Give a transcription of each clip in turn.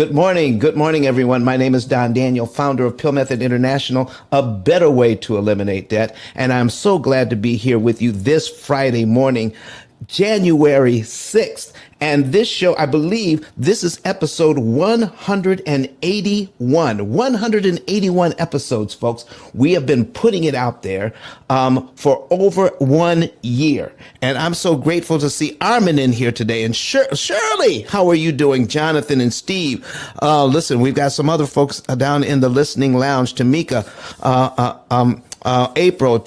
Good morning, everyone. My name is Don Daniel, founder of P.I.L.L Method International, a better way to eliminate debt. And I'm so glad to be here with you this Friday morning, January 6th. And this show, I believe this is episode 181. 181 episodes, folks. We have been putting it out there for over 1 year. And I'm so grateful to see Armin in here today. And Shirley, how are you doing? Jonathan and Steve. Listen, we've got some other folks down in the listening lounge. Tamika, April,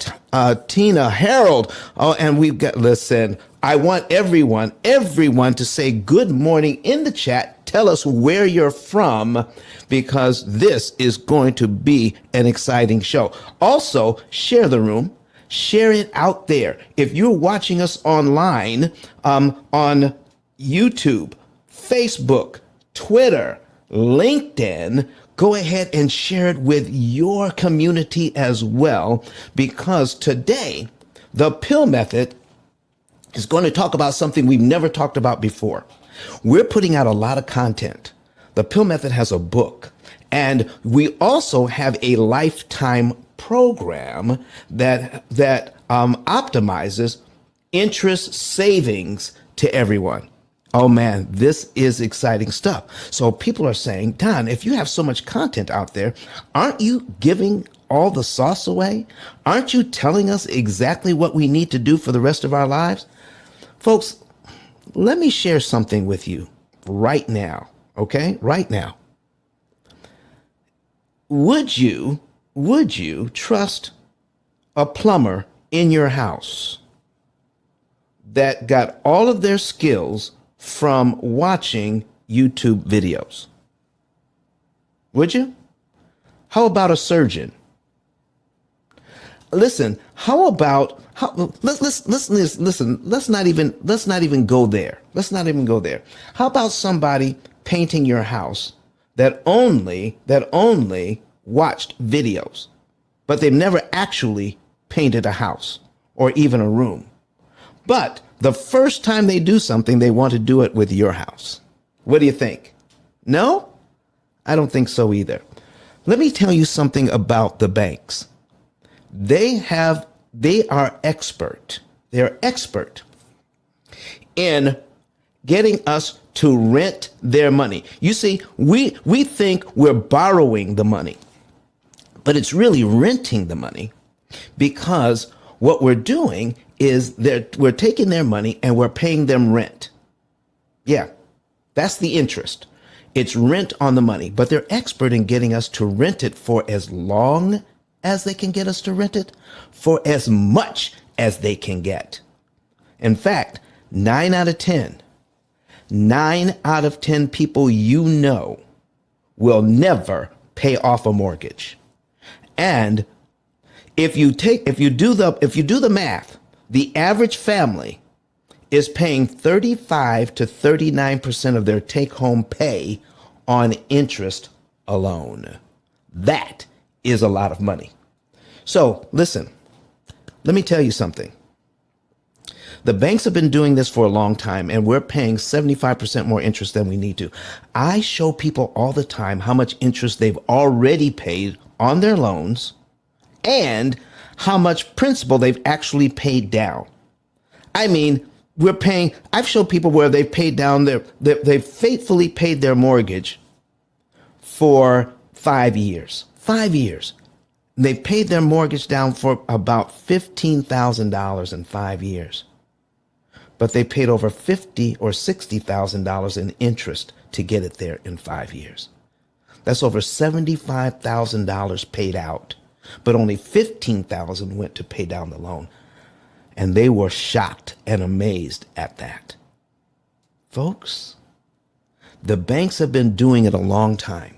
Tina, Harold. And we've got, listen, I want everyone to say good morning in the chat. Tell us where you're from, because this is going to be an exciting show. Also, share the room. Share it out there. If you're watching us online on YouTube, Facebook, Twitter, LinkedIn, go ahead and share it with your community as well, because today the P.I.L.L method is going to talk about something we've never talked about before. We're putting out a lot of content. The P.I.L.L method has a book, and we also have a lifetime program that optimizes interest savings to everyone. Oh man, this is exciting stuff. So people are saying, Don, if you have so much content out there, aren't you giving all the sauce away? Aren't you telling us exactly what we need to do for the rest of our lives? Folks, let me share something with you right now, okay? Right now. Would you trust a plumber in your house that got all of their skills from watching YouTube videos? Would you? How about a surgeon? Listen, let's not even go there. Let's not even go there. How about somebody painting your house that only watched videos, but they've never actually painted a house or even a room? But the first time they do something, they want to do it with your house. What do you think? No? I don't think so either. Let me tell you something about the banks. They are expert. They're expert in getting us to rent their money. You see, we think we're borrowing the money, but it's really renting the money, because what we're doing is we're taking their money and we're paying them rent. Yeah, that's the interest. It's rent on the money, but they're expert in getting us to rent it for as long as they can get us to rent it, for as much as they can get. In fact, 9 out of 10 people you know will never pay off a mortgage. And if you do the math, the average family is paying 35 to 39% of their take-home pay on interest alone. That is a lot of money. So listen, let me tell you something. The banks have been doing this for a long time, and we're paying 75% more interest than we need to. I show people all the time how much interest they've already paid on their loans and how much principal they've actually paid down. I mean, I've showed people where they've paid down they've faithfully paid their mortgage for 5 years. 5 years. They've paid their mortgage down for about $15,000 in 5 years. But they paid over $50,000 or $60,000 in interest to get it there in 5 years. That's over $75,000 paid out, but only $15,000 went to pay down the loan. And they were shocked and amazed at that. Folks, the banks have been doing it a long time.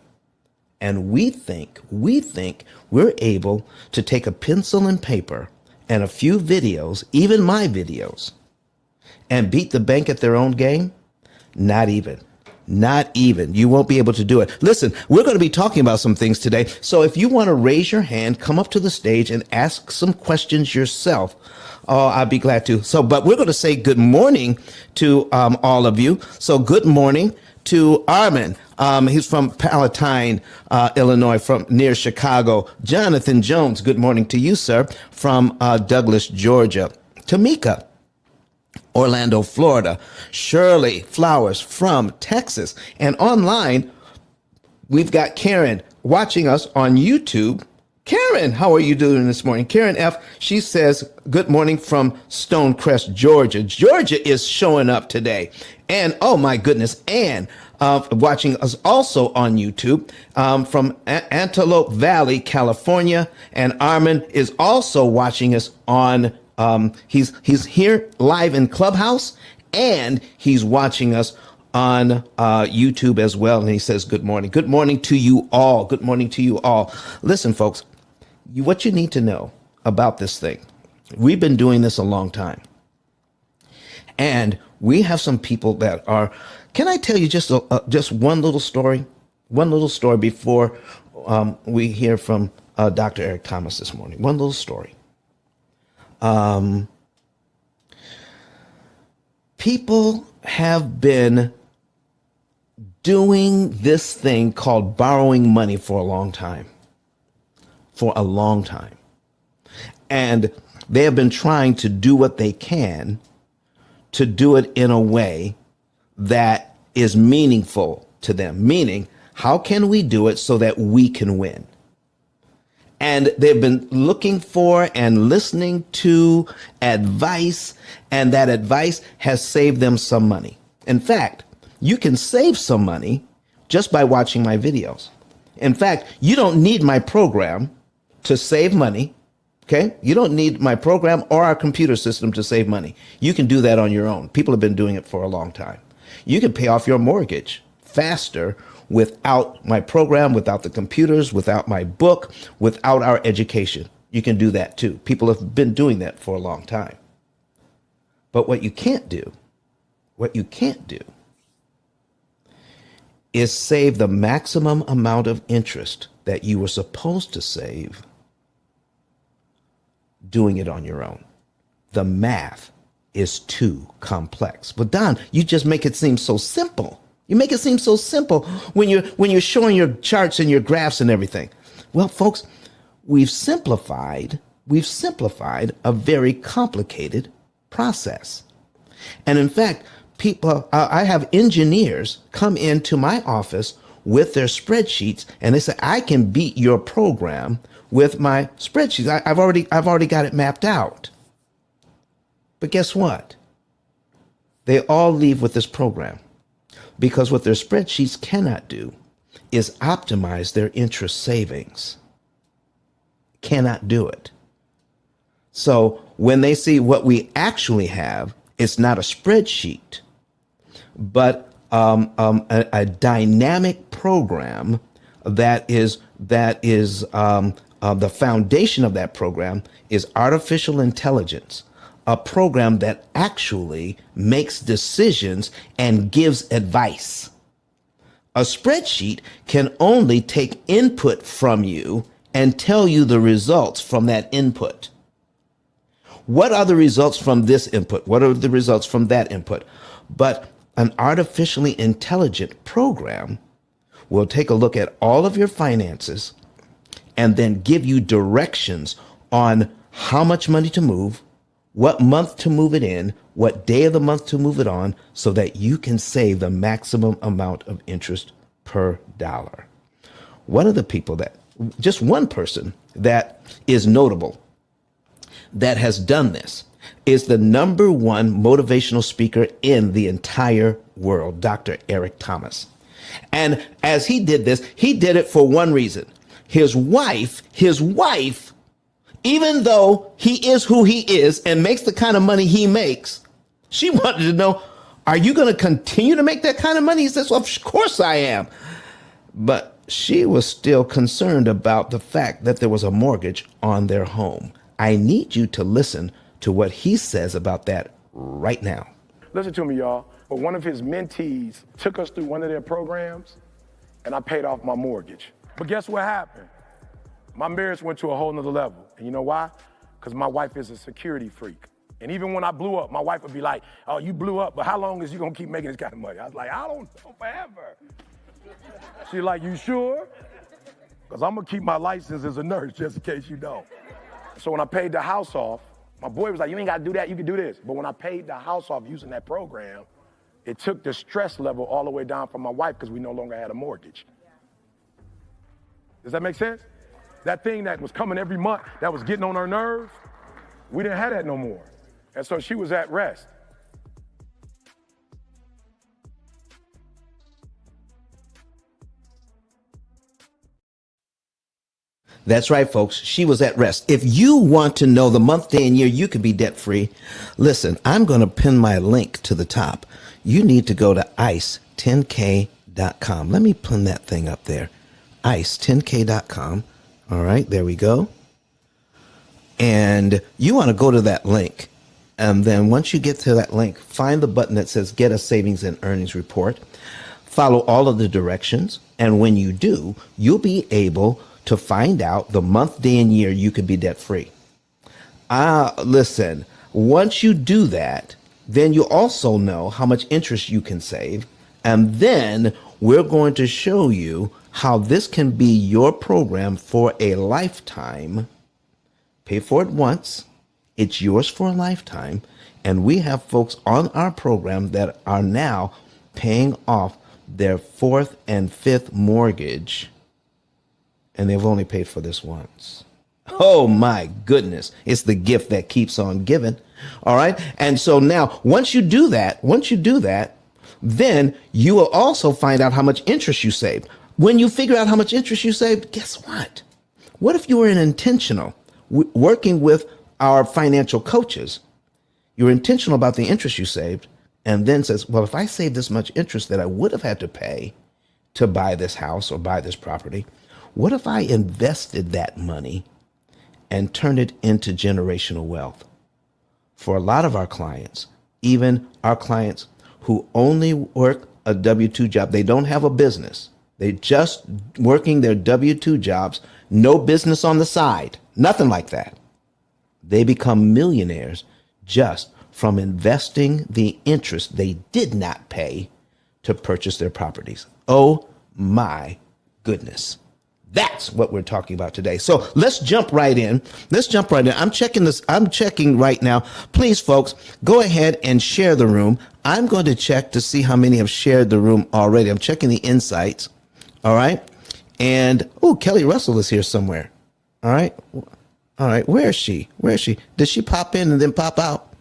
And we think we're able to take a pencil and paper and a few videos, even my videos, and beat the bank at their own game? Not even. You won't be able to do it. Listen, we're going to be talking about some things today. So if you want to raise your hand, come up to the stage and ask some questions yourself. Oh, I'd be glad to. But we're going to say good morning to all of you. So good morning to Armin. He's from Palatine, Illinois, from near Chicago. Jonathan Jones, good morning to you, sir, from Douglas, Georgia. Tamika, Orlando, Florida. Shirley Flowers from Texas. And online, we've got Karen watching us on YouTube. Karen, how are you doing this morning? Karen F., she says, good morning from Stonecrest, Georgia. Georgia is showing up today. And, oh my goodness, Ann, watching us also on YouTube from Antelope Valley, California. And Armin is also watching us on, he's here live in Clubhouse, and he's watching us on YouTube as well. And he says, good morning. Good morning to you all. Good morning to you all. Listen, folks, what you need to know about this thing, we've been doing this a long time. And we have some people that are, can I tell you just one little story? One little story before we hear from Dr. Eric Thomas this morning. One little story. People have been doing this thing called borrowing money for a long time. For a long time. And they have been trying to do what they can to do it in a way that is meaningful to them. Meaning, how can we do it so that we can win? And they've been looking for and listening to advice, and that advice has saved them some money. In fact, you can save some money just by watching my videos. In fact, you don't need my program to save money, okay? You don't need my program or our computer system to save money. You can do that on your own. People have been doing it for a long time. You can pay off your mortgage faster without my program, without the computers, without my book, without our education. You can do that too. People have been doing that for a long time. But what you can't do is save the maximum amount of interest that you were supposed to save doing it on your own. The math is too complex. But Don, you just make it seem so simple. You make it seem so simple when you're showing your charts and your graphs and everything. Well, folks, we've simplified a very complicated process. And in fact, I have engineers come into my office with their spreadsheets, and they say, I can beat your program with my spreadsheets. I've already got it mapped out. But guess what? They all leave with this program, because what their spreadsheets cannot do is optimize their interest savings. Cannot do it. So when they see what we actually have, it's not a spreadsheet, but a dynamic program that is the foundation of that program is artificial intelligence, a program that actually makes decisions and gives advice. A spreadsheet can only take input from you and tell you the results from that input. What are the results from this input? What are the results from that input? But an artificially intelligent program will take a look at all of your finances and then give you directions on how much money to move, what month to move it in, what day of the month to move it on, so that you can save the maximum amount of interest per dollar. One of the people just one person that is notable that has done this is the #1 motivational speaker in the entire world, Dr. Eric Thomas. And as he did this, he did it for one reason. His wife, even though he is who he is and makes the kind of money he makes, she wanted to know, are you going to continue to make that kind of money? He says, well, of course I am. But she was still concerned about the fact that there was a mortgage on their home. I need you to listen to what he says about that right now. Listen to me, y'all. But one of his mentees took us through one of their programs, and I paid off my mortgage. But guess what happened? My marriage went to a whole nother level. And you know why? Because my wife is a security freak. And even when I blew up, my wife would be like, oh, you blew up, but how long is you gonna keep making this kind of money? I was like, I don't know, forever. She's like, you sure? Because I'm gonna keep my license as a nurse just in case you don't. So when I paid the house off, my boy was like, you ain't gotta do that, you can do this. But when I paid the house off using that program, it took the stress level all the way down for my wife because we no longer had a mortgage. Does that make sense? That thing that was coming every month, that was getting on her nerves, we didn't have that no more. And so she was at rest. That's right, folks. She was at rest. If you want to know the month, day, and year you could be debt-free, listen, I'm going to pin my link to the top. You need to go to ice10k.com. Let me pin that thing up there. ice10k.com. All right, there we go. And you want to go to that link. And then once you get to that link, find the button that says Get a Savings and Earnings Report. Follow all of the directions. And when you do, you'll be able to find out the month, day, and year you could be debt-free. Listen, once you do that, then you also know how much interest you can save. And then we're going to show you how this can be your program for a lifetime. Pay for it once. It's yours for a lifetime. And we have folks on our program that are now paying off their fourth and fifth mortgage. And they've only paid for this once. Oh my goodness. It's the gift that keeps on giving. All right. And so now once you do that, then you will also find out how much interest you saved. When you figure out how much interest you saved, guess what? What if you were an intentional working with our financial coaches? You're intentional about the interest you saved and then says, well, if I save this much interest that I would have had to pay to buy this house or buy this property, what if I invested that money and turned it into generational wealth? For a lot of our clients, even our clients who only work a W-2 job, they don't have a business. They just working their W-2 jobs, no business on the side, nothing like that. They become millionaires just from investing the interest they did not pay to purchase their properties. Oh my goodness. That's what we're talking about today. So let's jump right in. I'm checking right now. Please, folks, go ahead and share the room. I'm going to check to see how many have shared the room already. I'm checking the insights. All right. And, Kelly Russell is here somewhere. All right. Where is she? Did she pop in and then pop out?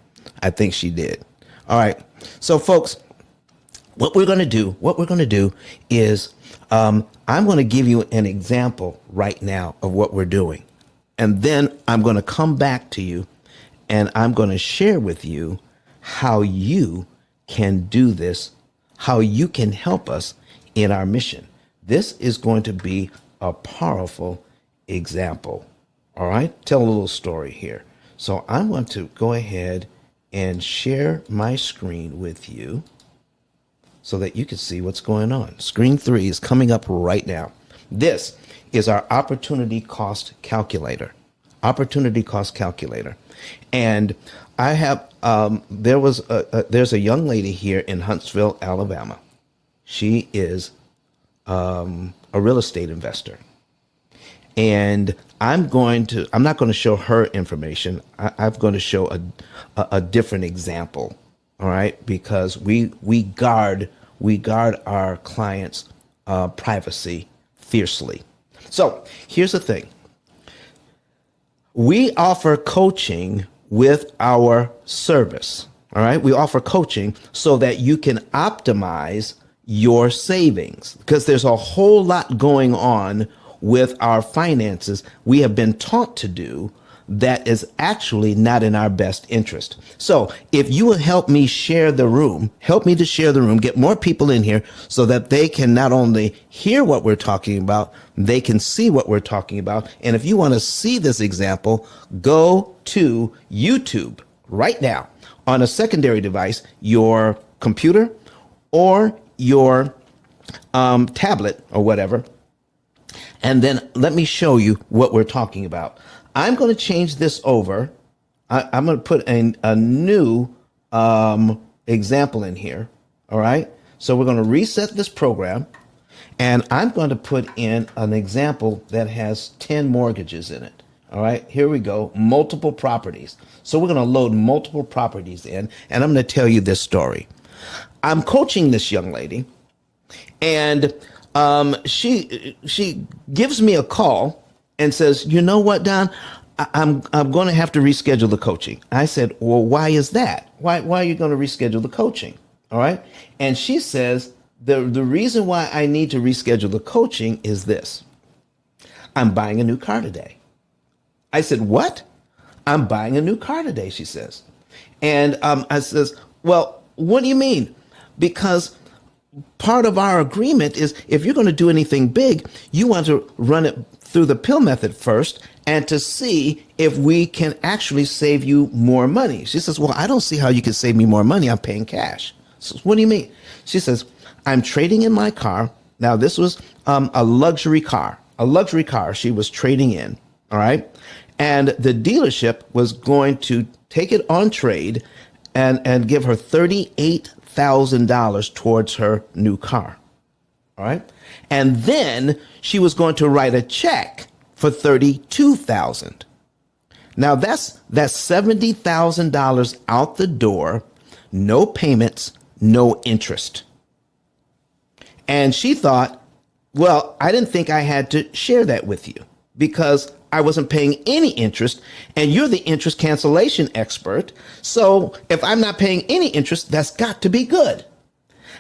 I think she did. All right. So, folks, what we're going to do is I'm going to give you an example right now of what we're doing. And then I'm going to come back to you and I'm going to share with you how you can do this, how you can help us in our mission. This is going to be a powerful example. All right. Tell a little story here. So I'm going to go ahead and share my screen with you so that you can see what's going on. Screen 3 is coming up right now. This is our opportunity cost calculator. And I have, there's a young lady here in Huntsville, Alabama. She is a real estate investor. And I'm not going to show her information. I'm going to show a different example. All right, because we guard our clients' privacy fiercely. So here's the thing. We offer coaching with our service. All right, we offer coaching so that you can optimize your savings because there's a whole lot going on with our finances we have been taught to do that is actually not in our best interest. So if you will help me to share the room, get more people in here so that they can not only hear what we're talking about, they can see what we're talking about. And if you want to see this example, go to YouTube right now on a secondary device, your computer or your tablet or whatever. And then let me show you what we're talking about. I'm going to change this over I'm going to put a new example in here. All right. So we're going to reset this program, and I'm going to put in an example that has 10 mortgages in it. All right. Here we go. Multiple properties. So we're going to load multiple properties in, and I'm going to tell you this story. I'm coaching this young lady, and she gives me a call and says, "You know what, Don? I'm going to have to reschedule the coaching." I said, "Well, why is that? Why are you going to reschedule the coaching?" All right. And she says, the reason why I need to reschedule the coaching is this. I'm buying a new car today. I said, "What?" "I'm buying a new car today," she says. And I says, "Well, what do you mean?" Because part of our agreement is if you're going to do anything big, you want to run it through the P.I.L.L method first and to see if we can actually save you more money. She says, "Well, I don't see how you can save me more money. I'm paying cash." So what do you mean? She says, "I'm trading in my car." Now, this was a luxury car she was trading in. All right. And the dealership was going to take it on trade and give her $38,000 towards her new car. All right. And then she was going to write a check for $32,000. Now that's $70,000 out the door, no payments, no interest. And she thought, well, I didn't think I had to share that with you because I wasn't paying any interest, and you're the interest cancellation expert. So if I'm not paying any interest, that's got to be good.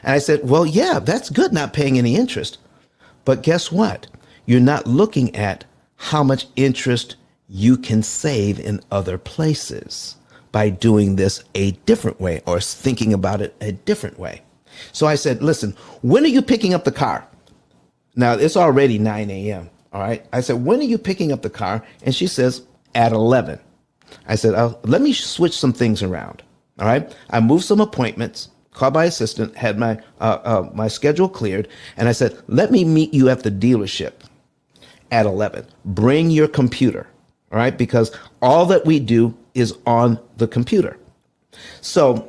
And I said, "Well, yeah, that's good, not paying any interest. But guess what? You're not looking at how much interest you can save in other places by doing this a different way or thinking about it a different way." So I said, "Listen, when are you picking up the car?" Now, it's already 9 a.m. All right. I said, "When are you picking up the car?" And she says, "At 11. I said, "Let me switch some things around." All right. I moved some appointments, called my assistant, had my schedule cleared. And I said, "Let me meet you at the dealership at 11. Bring your computer." All right. Because all that we do is on the computer. So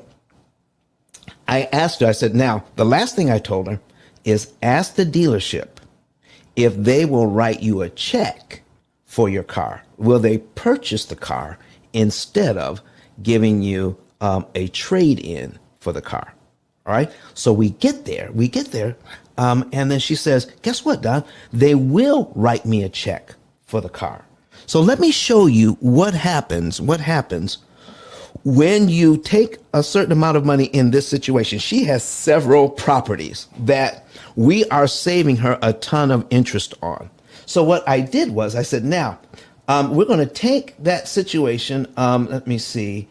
I asked her, I said, now, the last thing I told her is ask the dealership if they will write you a check for your car. Will they purchase the car instead of giving you a trade-in for the car? All right. So we get there. And then she says, "Guess what, Don? They will write me a check for the car." So let me show you what happens when you take a certain amount of money in this situation. She has several properties that we are saving her a ton of interest on. So what I did was I said, now, we're going to take that situation. Let me see.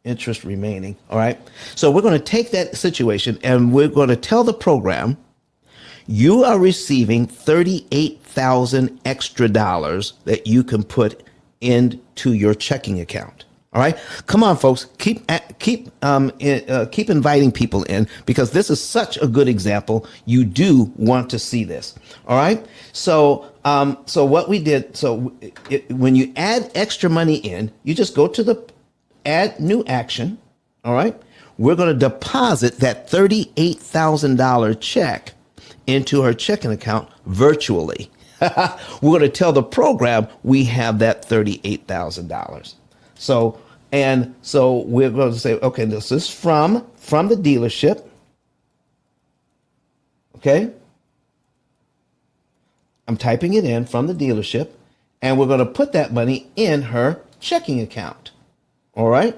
Interest remaining. All right. So we're going to take that situation and we're going to tell the program, you are receiving $38,000 extra dollars that you can put into your checking account. All right. Come on, folks. Keep inviting people in because this is such a good example. You do want to see this. All right. So what we did. When you add extra money in, you just go to the add new action. All right. We're going to deposit that $38,000 check into her checking account virtually. We're going to tell the program we have that $38,000. So we're going to say, okay, this is from the dealership. Okay. I'm typing it in from the dealership, and we're going to put that money in her checking account. All right.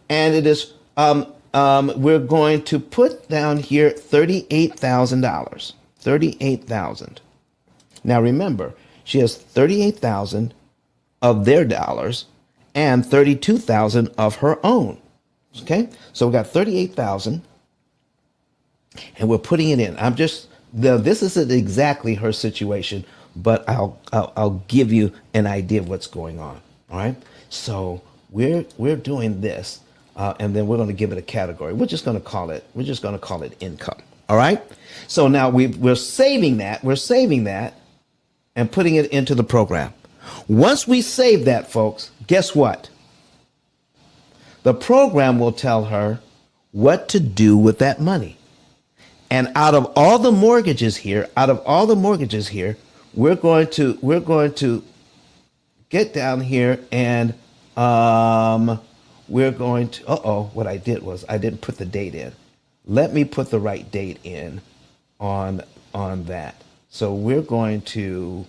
And it is, we're going to put down here $38,000, $38,000. Now, remember, she has 38,000 of their dollars and 32,000 of her own. Okay, so we got 38,000, and we're putting it in. This isn't exactly her situation, but I'll give you an idea of what's going on. All right, so we're doing this, and then we're going to give it a category. We're just going to call it income. All right. So now we're saving that. And putting it into the program. Once we save that, folks, guess what? The program will tell her what to do with that money. And out of all the mortgages here, we're going to get down here and we're going to, what I did was I didn't put the date in. Let me put the right date in on that. So we're going to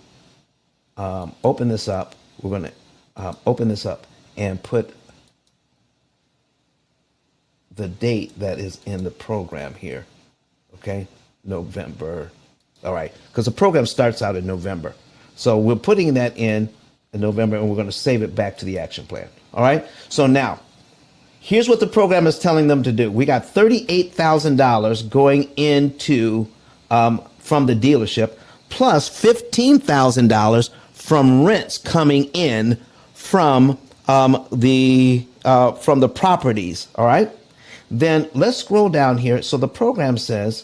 open this up. We're going to open this up and put the date that is in the program here. Okay, November. All right, because the program starts out in November. So we're putting that in November, and we're going to save it back to the action plan. All right, so now here's what the program is telling them to do. We got $38,000 going into from the dealership, plus $15,000 from rents coming in from the properties. All right. Then let's scroll down here. So the program says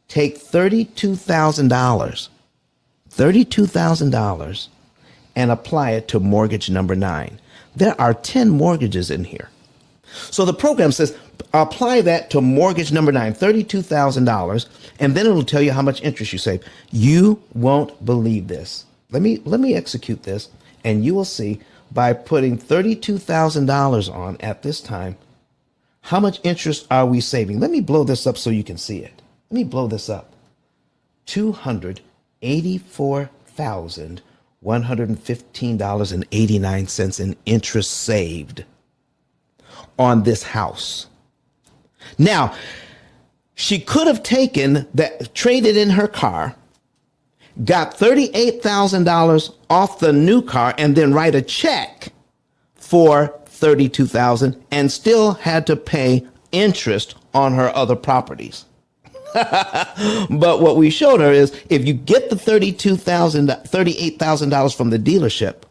take $32,000 and apply it to mortgage number 9. There are 10 mortgages in here. So the program says apply that to mortgage number 9, $32,000, and then it'll tell you how much interest you save. You won't believe this. Let me execute this, and you will see by putting $32,000 on at this time, how much interest are we saving? Let me blow this up so you can see it. Let me blow this up. $284,115.89 in interest saved on this house. Now, she could have taken that, traded in her car, got $38,000 off the new car, and then write a check for $32,000 and still had to pay interest on her other properties. But what we showed her is if you get the $38,000 from the dealership,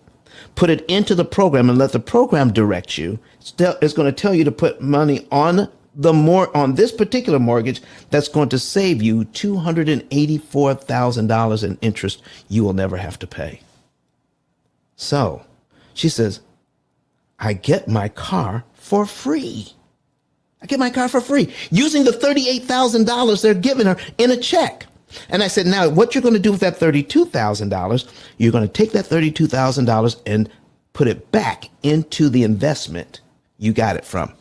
put it into the program and let the program direct you, it's going to tell you to put money on on this particular mortgage that's going to save you $284,000 in interest you will never have to pay. So she says, I get my car for free. Using the $38,000 they're giving her in a check. And I said, now what you're going to do with that $32,000, you're going to take that $32,000 and put it back into the investment you got it from.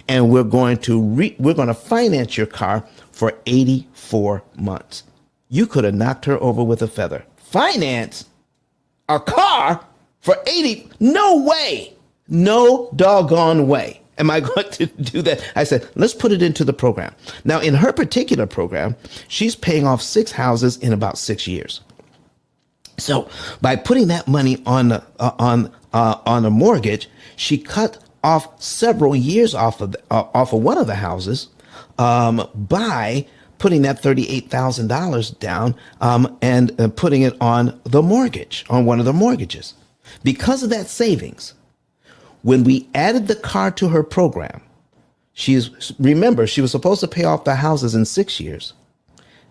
And we're going to finance your car for 84 months. You could have knocked her over with a feather. Finance a car for 80? No way. No doggone way am I going to do that. I said, let's put it into the program. Now, in her particular program, she's paying off 6 houses in about 6 years. So by putting that money on a mortgage, she cut off several years off of one of the houses by putting that $38,000 down and putting it on the mortgage, on one of the mortgages. Because of that savings, when we added the car to her program, remember, she was supposed to pay off the houses in 6 years.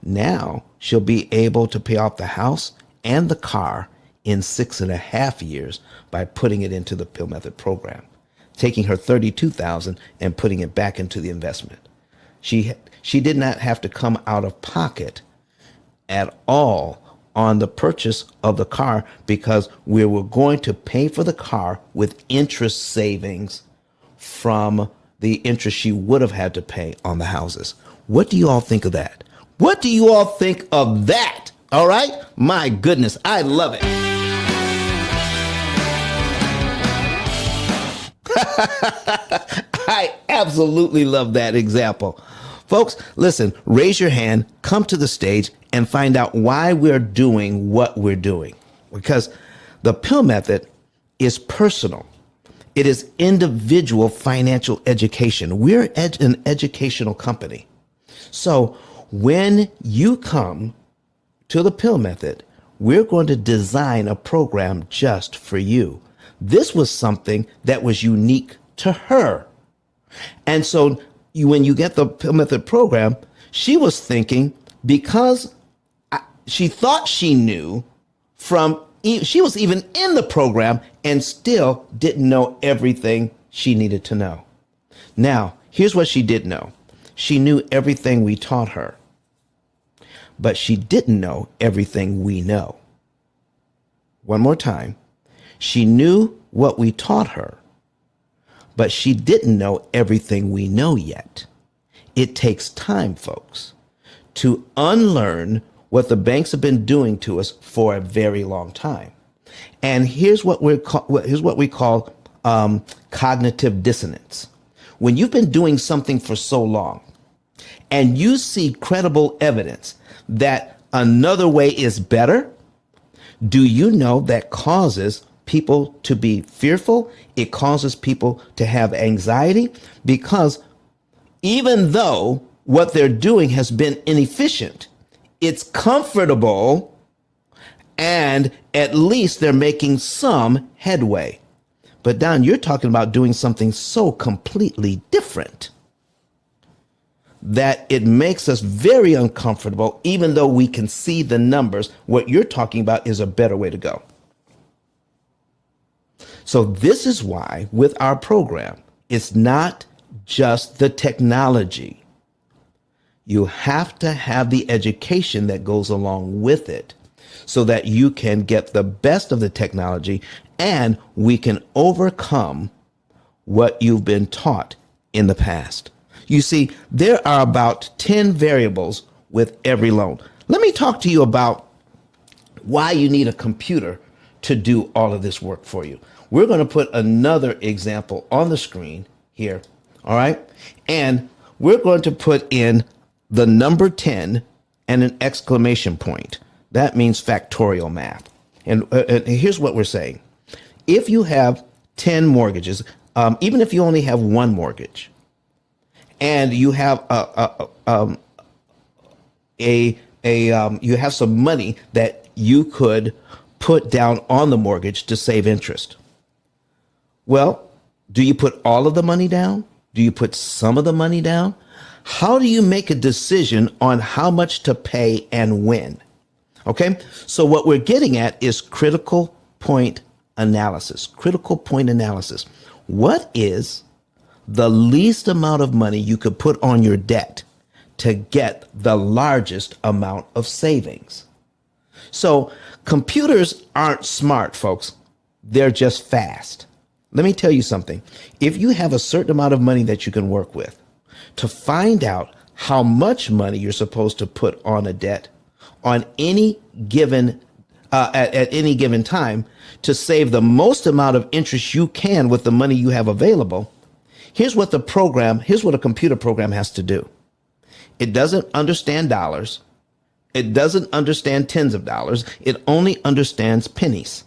Now she'll be able to pay off the house and the car in 6.5 years by putting it into the P.I.L.L method program, taking her $32,000 and putting it back into the investment. She did not have to come out of pocket at all on the purchase of the car because we were going to pay for the car with interest savings from the interest she would have had to pay on the houses. What do you all think of that? What do you all think of that? All right? My goodness, I love it. I absolutely love that example. Folks, listen, raise your hand, come to the stage, and find out why we're doing what we're doing. Because the P.I.L.L method is personal. It is individual financial education. We're an educational company. So when you come to the P.I.L.L method, we're going to design a program just for you. This was something that was unique to her. And so when you get the P.I.L.L method program, she was thinking, because she thought she knew from She was even in the program and still didn't know everything she needed to know. Now, here's what she did know. She knew everything we taught her, but she didn't know everything we know. One more time. She knew what we taught her, but she didn't know everything we know yet. It takes time, folks, to unlearn what the banks have been doing to us for a very long time. And here's what we call cognitive dissonance. When you've been doing something for so long and you see credible evidence that another way is better, do you know that causes people to be fearful? It causes people to have anxiety, because even though what they're doing has been inefficient, it's comfortable, and at least they're making some headway. But Don, you're talking about doing something so completely different that it makes us very uncomfortable, even though we can see the numbers. What you're talking about is a better way to go. So this is why with our program, it's not just the technology. You have to have the education that goes along with it so that you can get the best of the technology and we can overcome what you've been taught in the past. You see, there are about 10 variables with every loan. Let me talk to you about why you need a computer to do all of this work for you. We're going to put another example on the screen here. All right. And we're going to put in the number 10 and an exclamation point. That means factorial math. And here's what we're saying. If you have 10 mortgages, even if you only have one mortgage, and you have you have some money that you could put down on the mortgage to save interest. Well, do you put all of the money down? Do you put some of the money down? How do you make a decision on how much to pay and when? Okay, so what we're getting at is critical point analysis. Critical point analysis. What is the least amount of money you could put on your debt to get the largest amount of savings? So computers aren't smart, folks. They're just fast. Let me tell you something. If you have a certain amount of money that you can work with, to find out how much money you're supposed to put on a debt on any given at any given time to save the most amount of interest you can with the money you have available, here's what a computer program has to do. It doesn't understand dollars. It doesn't understand tens of dollars. It only understands pennies.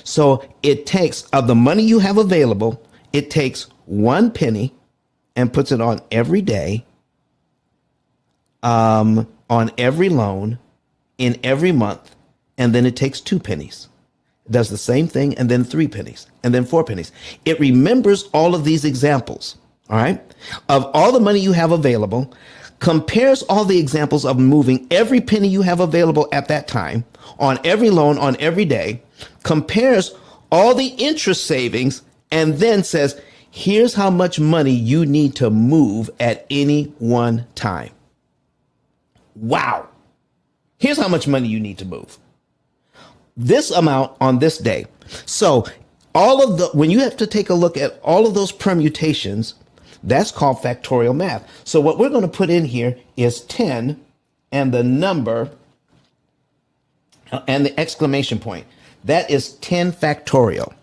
So it takes, of the money you have available, it takes 1 penny and puts it on every day, on every loan, in every month, and then it takes 2 pennies. It does the same thing, and then 3 pennies, and then 4 pennies. It remembers all of these examples, all right, of all the money you have available, compares all the examples of moving every penny you have available at that time, on every loan, on every day, compares all the interest savings, and then says, here's how much money you need to move at any one time. Wow. Here's how much money you need to move. This amount on this day. So when you have to take a look at all of those permutations, that's called factorial math. So what we're going to put in here is 10 and the number and the exclamation point. That is 10 factorial.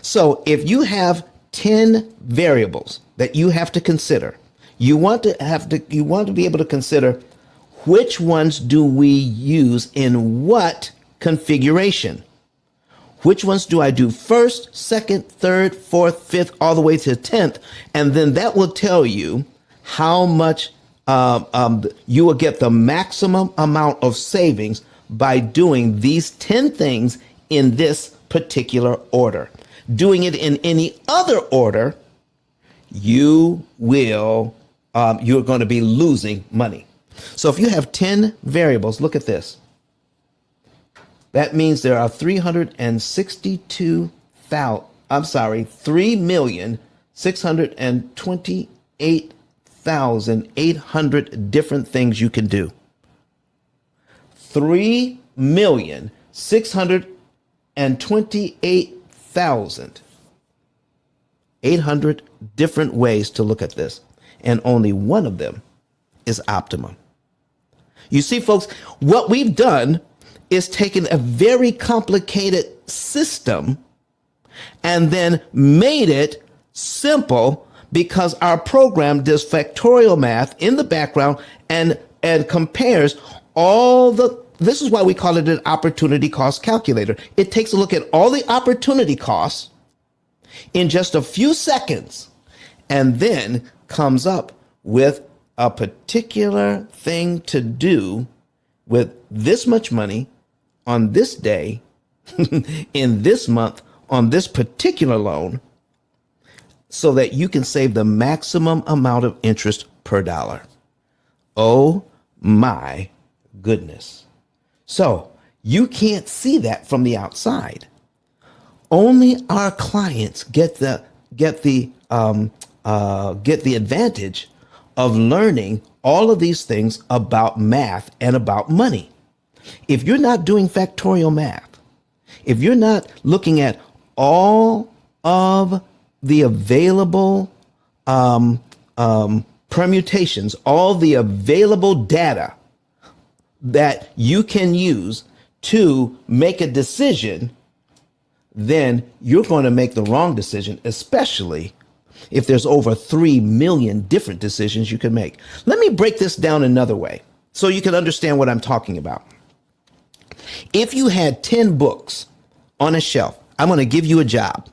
So if you have 10 variables that you have to consider, you want to be able to consider which ones do we use in what configuration? Which ones do I do first, second, third, fourth, fifth, all the way to 10th? And then that will tell you how much you will get the maximum amount of savings by doing these 10 things in this particular order. Doing it in any other order, you're going to be losing money. So if you have 10 variables, look at this. That means there are 3,628,800 different things you can do. 3,628,800 different ways to look at this. And only one of them is optimum. You see, folks, what we've done is taken a very complicated system and then made it simple, because our program does factorial math in the background and compares all the, this is why we call it an opportunity cost calculator. It takes a look at all the opportunity costs in just a few seconds and then comes up with a particular thing to do with this much money on this day, in this month, on this particular loan, so that you can save the maximum amount of interest per dollar. Oh my goodness. So you can't see that from the outside. Only our clients get the advantage of learning all of these things about math and about money. If you're not doing factorial math, if you're not looking at all of the available permutations, all the available data that you can use to make a decision, then you're going to make the wrong decision, especially if there's over 3 million different decisions you can make. Let me break this down another way so you can understand what I'm talking about. If you had 10 books on a shelf, I'm going to give you a job.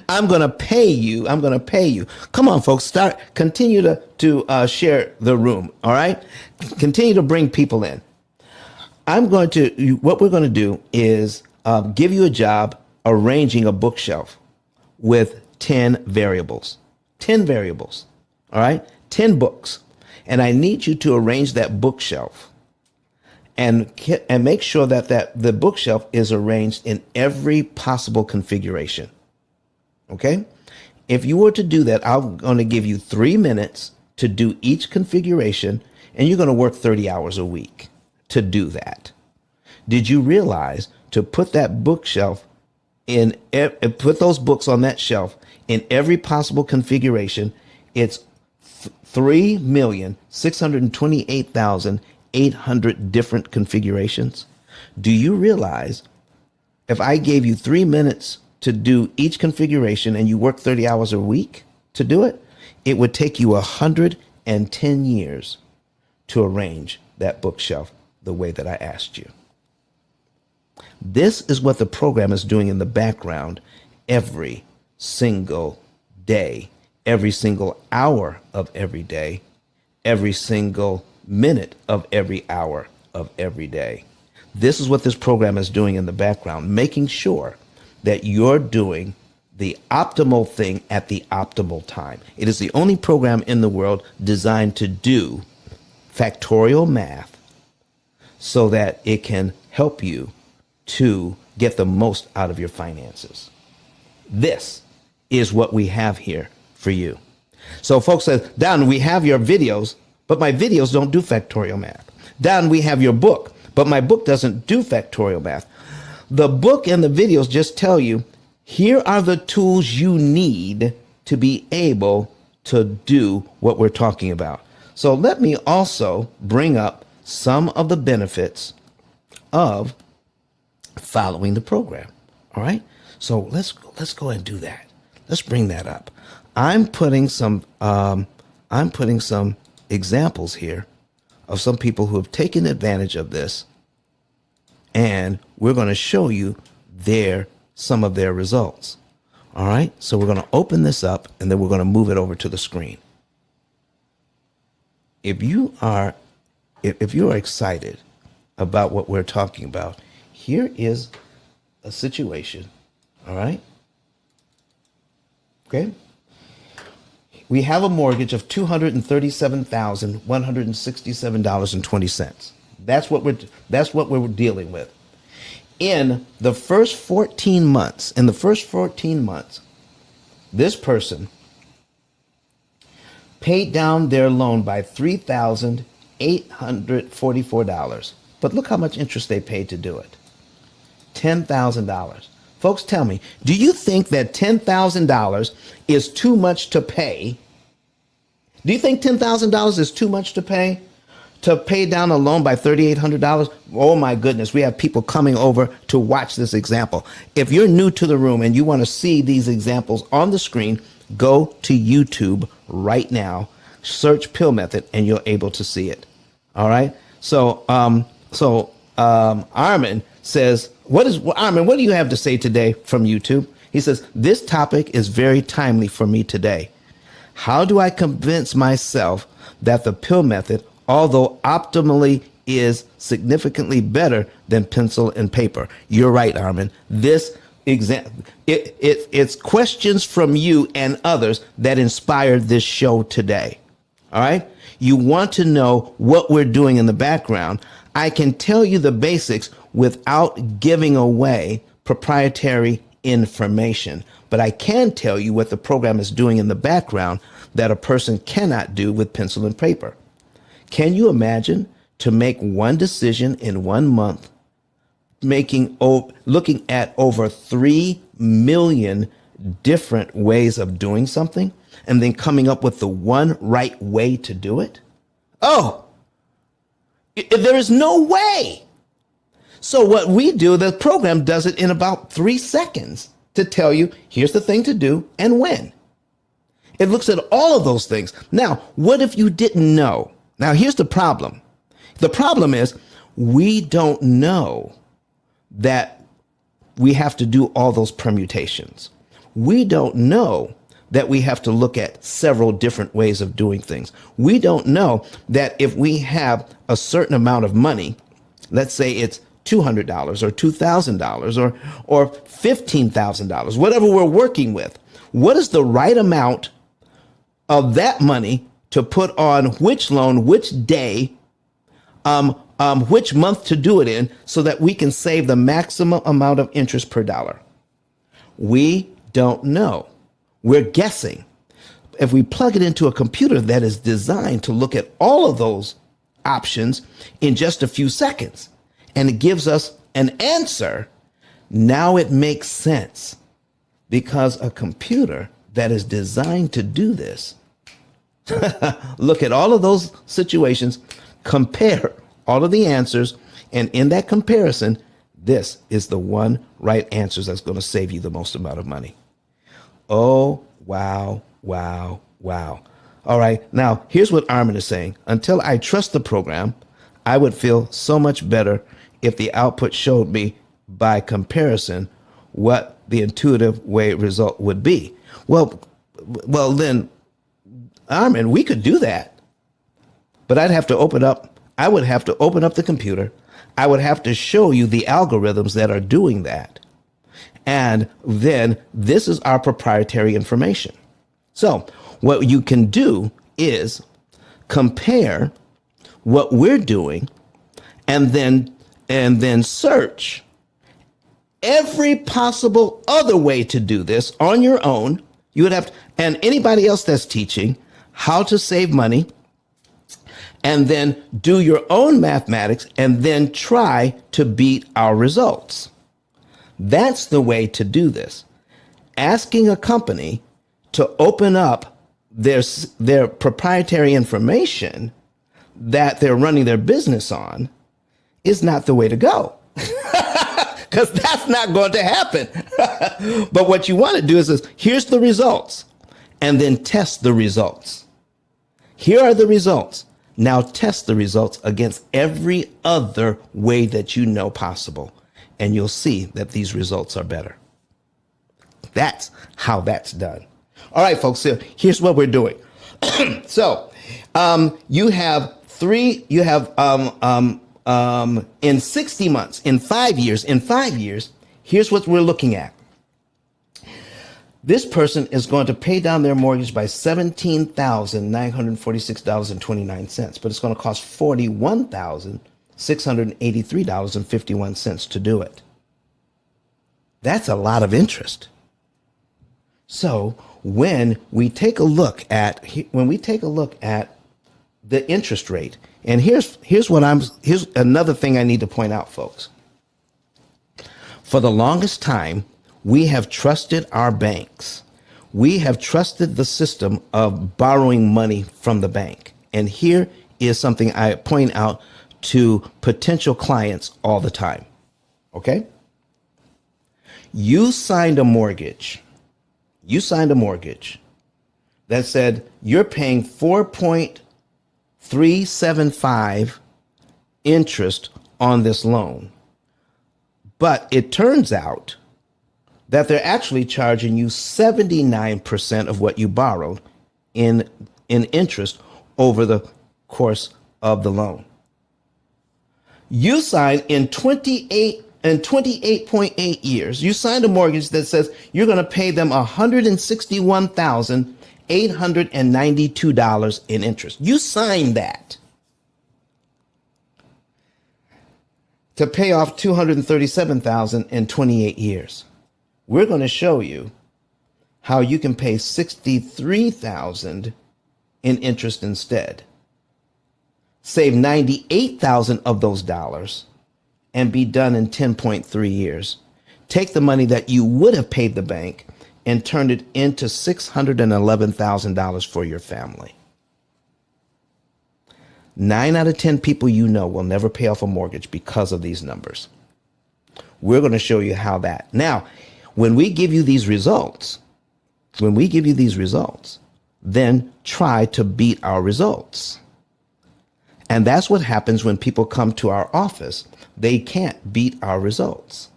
I'm going to pay you. Come on, folks, continue to share the room. All right. Continue to bring people in. What we're going to do is give you a job arranging a bookshelf with 10 variables. 10 variables. All right. 10 books. And I need you to arrange that bookshelf and make sure that the bookshelf is arranged in every possible configuration. Okay? If you were to do that, I'm going to give you 3 minutes to do each configuration, and you're going to work 30 hours a week to do that. Did you realize to put that bookshelf put those books on that shelf in every possible configuration, it's 3,628,800 different configurations? Do you realize if I gave you 3 minutes to do each configuration and you work 30 hours a week to do it, it would take you 110 years to arrange that bookshelf the way that I asked you? This is what the program is doing in the background every single day, every single hour of every day, every single minute of every hour of every day. This is what this program is doing in the background, making sure that you're doing the optimal thing at the optimal time. It is the only program in the world designed to do factorial math so that it can help you to get the most out of your finances. This is what we have here for you. So folks say, Don, we have your videos, but my videos don't do factorial math. Don, we have your book, but my book doesn't do factorial math. The book and the videos just tell you, here are the tools you need to be able to do what we're talking about. So let me also bring up some of the benefits of following the program. All right. So let's go and do that. Let's bring that up. I'm putting some examples here of some people who have taken advantage of this, and we're going to show you some of their results. All right. So we're going to open this up and then we're going to move it over to the screen. If you are excited about what we're talking about, here is a situation. All right. Okay. We have a mortgage of $237,167.20. That's what we're dealing with. in the first 14 months, this person paid down their loan by $3,844. But look how much interest they paid to do it. $10,000. Folks, tell me, do you think that $10,000 is too much to pay? Do you think $10,000 is too much to pay down a loan by $3,800? Oh my goodness, we have people coming over to watch this example. If you're new to the room and you want to see these examples on the screen, go to YouTube right now, search P.I.L.L method, and you're able to see it. All right. So Armin says, Armin, what do you have to say today from YouTube? He says, this topic is very timely for me today. How do I convince myself that the P.I.L.L method, although optimally, is significantly better than pencil and paper? You're right, Armin. This it's questions from you and others that inspired this show today. All right. You want to know what we're doing in the background. I can tell you the basics without giving away proprietary information, but I can tell you what the program is doing in the background that a person cannot do with pencil and paper. Can you imagine to make one decision in 1 month, looking at over 3 million different ways of doing something, and then coming up with the one right way to do it? Oh, there is no way. So what we do, the program does it in about 3 seconds to tell you, here's the thing to do and when. It looks at all of those things. Now, what if you didn't know? Now, here's the problem. The problem is we don't know that we have to do all those permutations. We don't know that we have to look at several different ways of doing things. We don't know that if we have a certain amount of money, let's say it's $200 or $2,000 or $15,000, whatever we're working with, what is the right amount of that money to put on which loan, which day, which month to do it in, so that we can save the maximum amount of interest per dollar? We don't know. We're guessing. If we plug it into a computer that is designed to look at all of those options in just a few seconds, and it gives us an answer, now it makes sense, because a computer that is designed to do this, look at all of those situations, compare all of the answers, and in that comparison, this is the one right answer that's going to save you the most amount of money. Oh, wow, wow, wow. All right. Now, here's what Armin is saying. Until I trust the program, I would feel so much better if the output showed me by comparison what the intuitive way result would be. Well, then, Armin, we could do that, but I would have to open up the computer. I would have to show you the algorithms that are doing that. And then this is our proprietary information. So what you can do is compare what we're doing and then search every possible other way to do this on your own. You would have to, and anybody else that's teaching how to save money, and then do your own mathematics and then try to beat our results. That's the way to do this. Asking a company to open up their proprietary information that they're running their business on is not the way to go. Because that's not going to happen. But what you want to do is here's the results, and then test the results. Here are the results. Now test the results against every other way that you know possible, and you'll see that these results are better. That's how that's done. All right, folks, so here's what we're doing. So you have in 60 months, in 5 years, here's what we're looking at. This person is going to pay down their mortgage by $17,946.29, but it's going to cost $41,683.51 to do it. That's a lot of interest. So when we take a look at the interest rate, and here's another thing I need to point out, folks. For the longest time, we have trusted our banks. We have trusted the system of borrowing money from the bank. And here is something I point out to potential clients all the time. Okay? You signed a mortgage. That said you're paying 4.375 interest on this loan. But it turns out that they're actually charging you 79% of what you borrowed in interest over the course of the loan. You signed in 28.8 years, you signed a mortgage that says you're going to pay them $161,892 in interest. You signed that to pay off $237,000 in 28 years. We're going to show you how you can pay $63,000 in interest instead. Save $98,000 of those dollars and be done in 10.3 years. Take the money that you would have paid the bank and turn it into $611,000 for your family. 9 out of 10 people you know will never pay off a mortgage because of these numbers. We're going to show you how that. Now, when we give you these results, then try to beat our results. And that's what happens when people come to our office. They can't beat our results.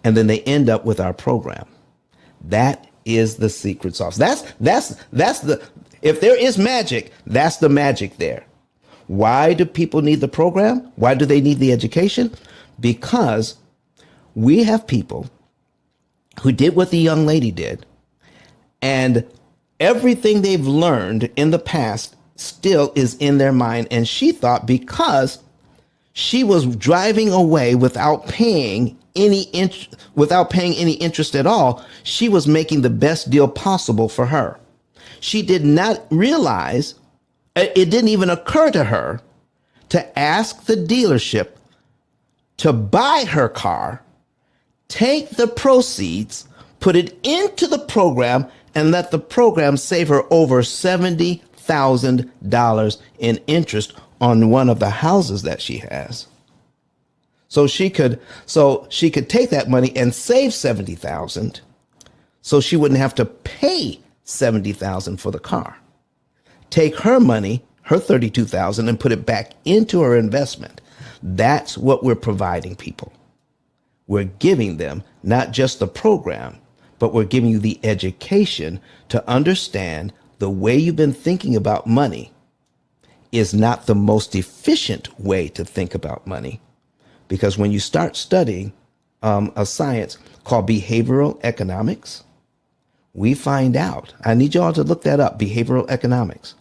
And then they end up with our program. That is the secret sauce. That's the, if there is magic, that's the magic there. Why do people need the program? Why do they need the education? Because we have people who did what the young lady did, and everything they've learned in the past still is in their mind. And she thought because she was driving away without paying any interest at all, she was making the best deal possible for her. She did not realize, it didn't even occur to her to ask the dealership to buy her car, take the proceeds, put it into the program, and let the program save her over $70,000 in interest on one of the houses that she has. So she could take that money and save $70,000, so she wouldn't have to pay $70,000 for the car. Take her money, her $32,000, and put it back into her investment. That's what we're providing people. We're giving them not just the program, but we're giving you the education to understand the way you've been thinking about money is not the most efficient way to think about money. Because when you start studying a science called behavioral economics, we find out, I need you all to look that up, behavioral economics.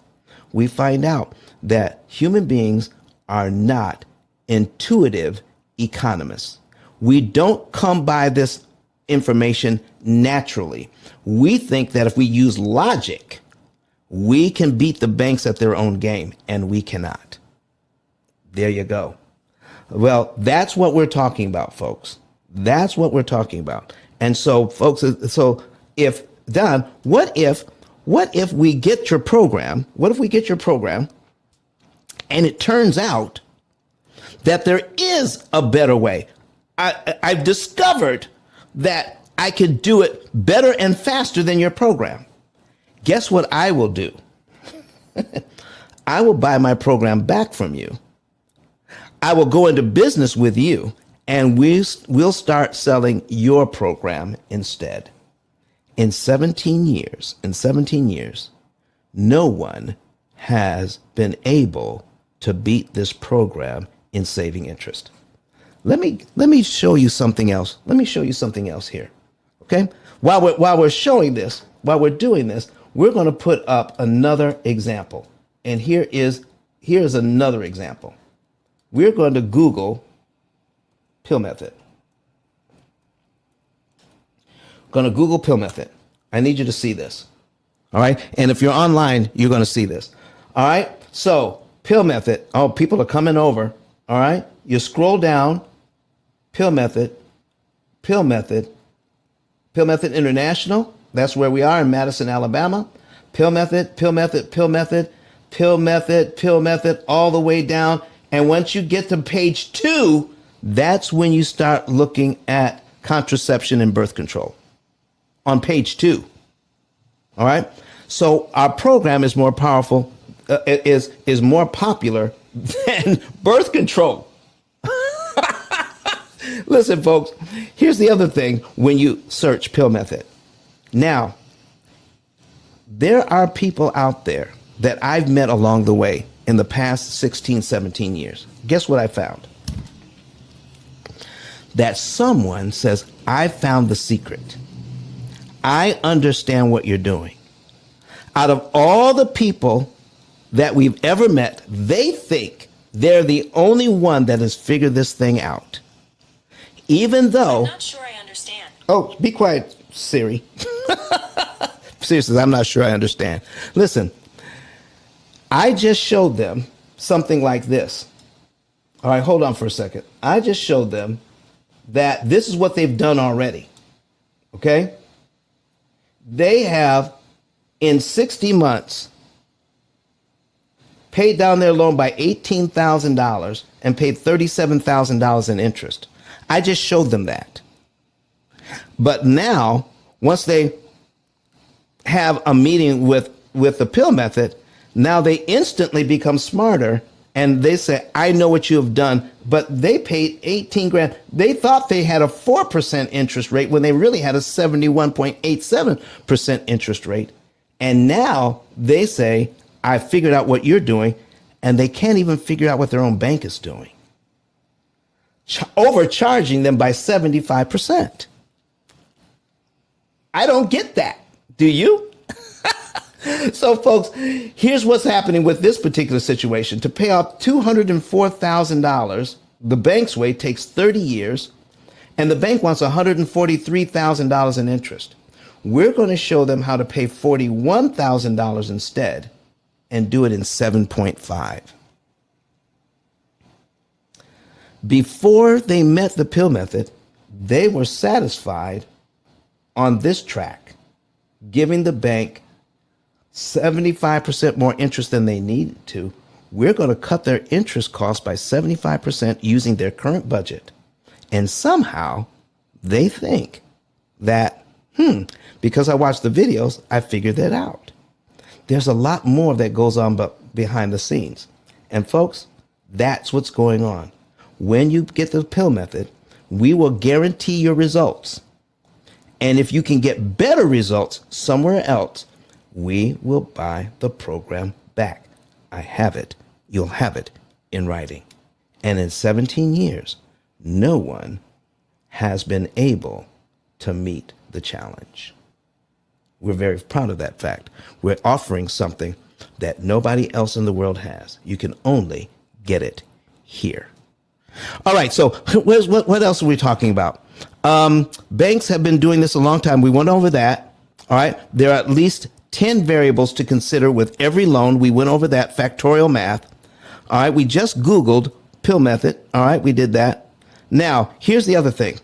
We find out that human beings are not intuitive economists. We don't come by this information naturally. We think that if we use logic, we can beat the banks at their own game, and we cannot. There you go. Well, that's what we're talking about, folks. That's what we're talking about. And so, folks, so if, Don, what if we get your program? What if we get your program and it turns out that there is a better way? I've discovered that I can do it better and faster than your program. Guess what I will do? I will buy my program back from you. I will go into business with you, and we'll start selling your program instead. In 17 years, no one has been able to beat this program in saving interest. Let me show you something else. Let me show you something else here. Okay? While we're showing this, while we're doing this, we're going to put up another example. And here's another example. We're going to Google P.I.L.L method. going to Google P.I.L.L method. I need you to see this. All right. And if you're online, you're going to see this. All right. So P.I.L.L method. Oh, people are coming over. All right. You scroll down. P.I.L.L method. P.I.L.L method. P.I.L.L method International. That's where we are in Madison, Alabama. P.I.L.L method. P.I.L.L method. P.I.L.L method. P.I.L.L method. P.I.L.L method. All the way down. And once you get to page 2, that's when you start looking at contraception and birth control. On page 2. All right. So our program is more powerful, is more popular than birth control. Listen, folks, here's the other thing when you search P.I.L.L method. Now, there are people out there that I've met along the way in the past 16, 17 years. Guess what I found? That someone says, I found the secret. I understand what you're doing. Out of all the people that we've ever met, they think they're the only one that has figured this thing out. Even though... I'm not sure I understand. Oh, be quiet, Siri. Seriously, I'm not sure I understand. Listen, I just showed them something like this. All right, hold on for a second. I just showed them that this is what they've done already. Okay? They have, in 60 months, paid down their loan by $18,000 and paid $37,000 in interest. I just showed them that. But now, once they have a meeting with the P.I.L.L method, now they instantly become smarter and they say, I know what you have done, but they paid 18 grand. They thought they had a 4% interest rate when they really had a 71.87% interest rate. And now they say, I figured out what you're doing, and they can't even figure out what their own bank is doing. Overcharging them by 75%. I don't get that. Do you? So, folks, here's what's happening with this particular situation. To pay off $204,000, the bank's way takes 30 years, and the bank wants $143,000 in interest. We're going to show them how to pay $41,000 instead and do it in 7.5. Before they met the P.I.L.L method, they were satisfied on this track, giving the bank 75% more interest than they needed to. We're going to cut their interest costs by 75% using their current budget. And somehow they think that, because I watched the videos, I figured that out. There's a lot more that goes on behind the scenes. And folks, that's what's going on. When you get the P.I.L.L method, we will guarantee your results. And if you can get better results somewhere else, we will buy the program back. I have it. You'll have it in writing. And in 17 years, no one has been able to meet the challenge. We're very proud of that fact. We're offering something that nobody else in the world has. You can only get it here. All right, so what else are we talking about? Banks have been doing this a long time. We went over that. All right, there are at least 10 variables to consider with every loan. We went over that factorial math. All right, we just Googled P.I.L.L method. All right, we did that. Now, here's the other thing.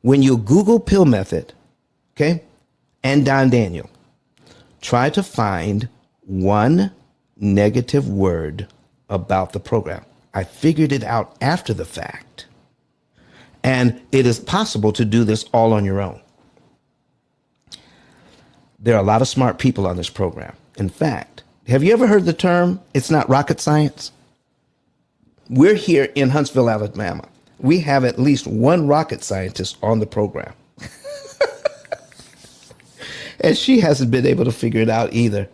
When you Google P.I.L.L method, okay, and Don Daniel, try to find one negative word about the program. I figured it out after the fact. And it is possible to do this all on your own. There are a lot of smart people on this program. In fact, have you ever heard the term, it's not rocket science? We're here in Huntsville, Alabama. We have at least one rocket scientist on the program. And she hasn't been able to figure it out either.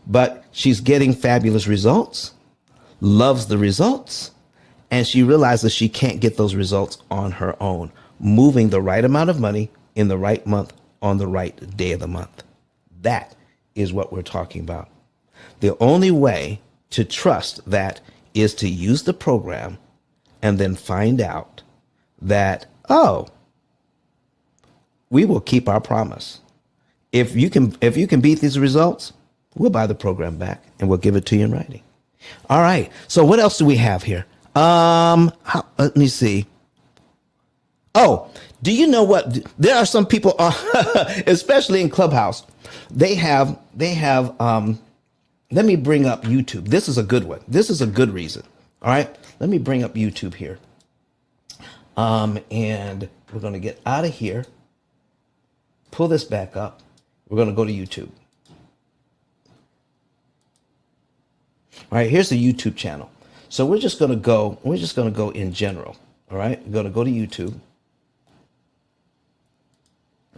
But she's getting fabulous results, loves the results, and she realizes she can't get those results on her own, moving the right amount of money in the right month on the right day of the month. That is what we're talking about. The only way to trust that is to use the program and then find out that, oh, we will keep our promise. If you can beat these results, we'll buy the program back and we'll give it to you in writing. All right. So what else do we have here? Let me see. Oh, do you know what? There are some people, especially in Clubhouse, they have. Let me bring up YouTube. This is a good one. This is a good reason. All right. Let me bring up YouTube here. And we're going to get out of here. Pull this back up. We're going to go to YouTube. All right, here's the YouTube channel. So we're just going to go in general. All right, we're going to go to YouTube.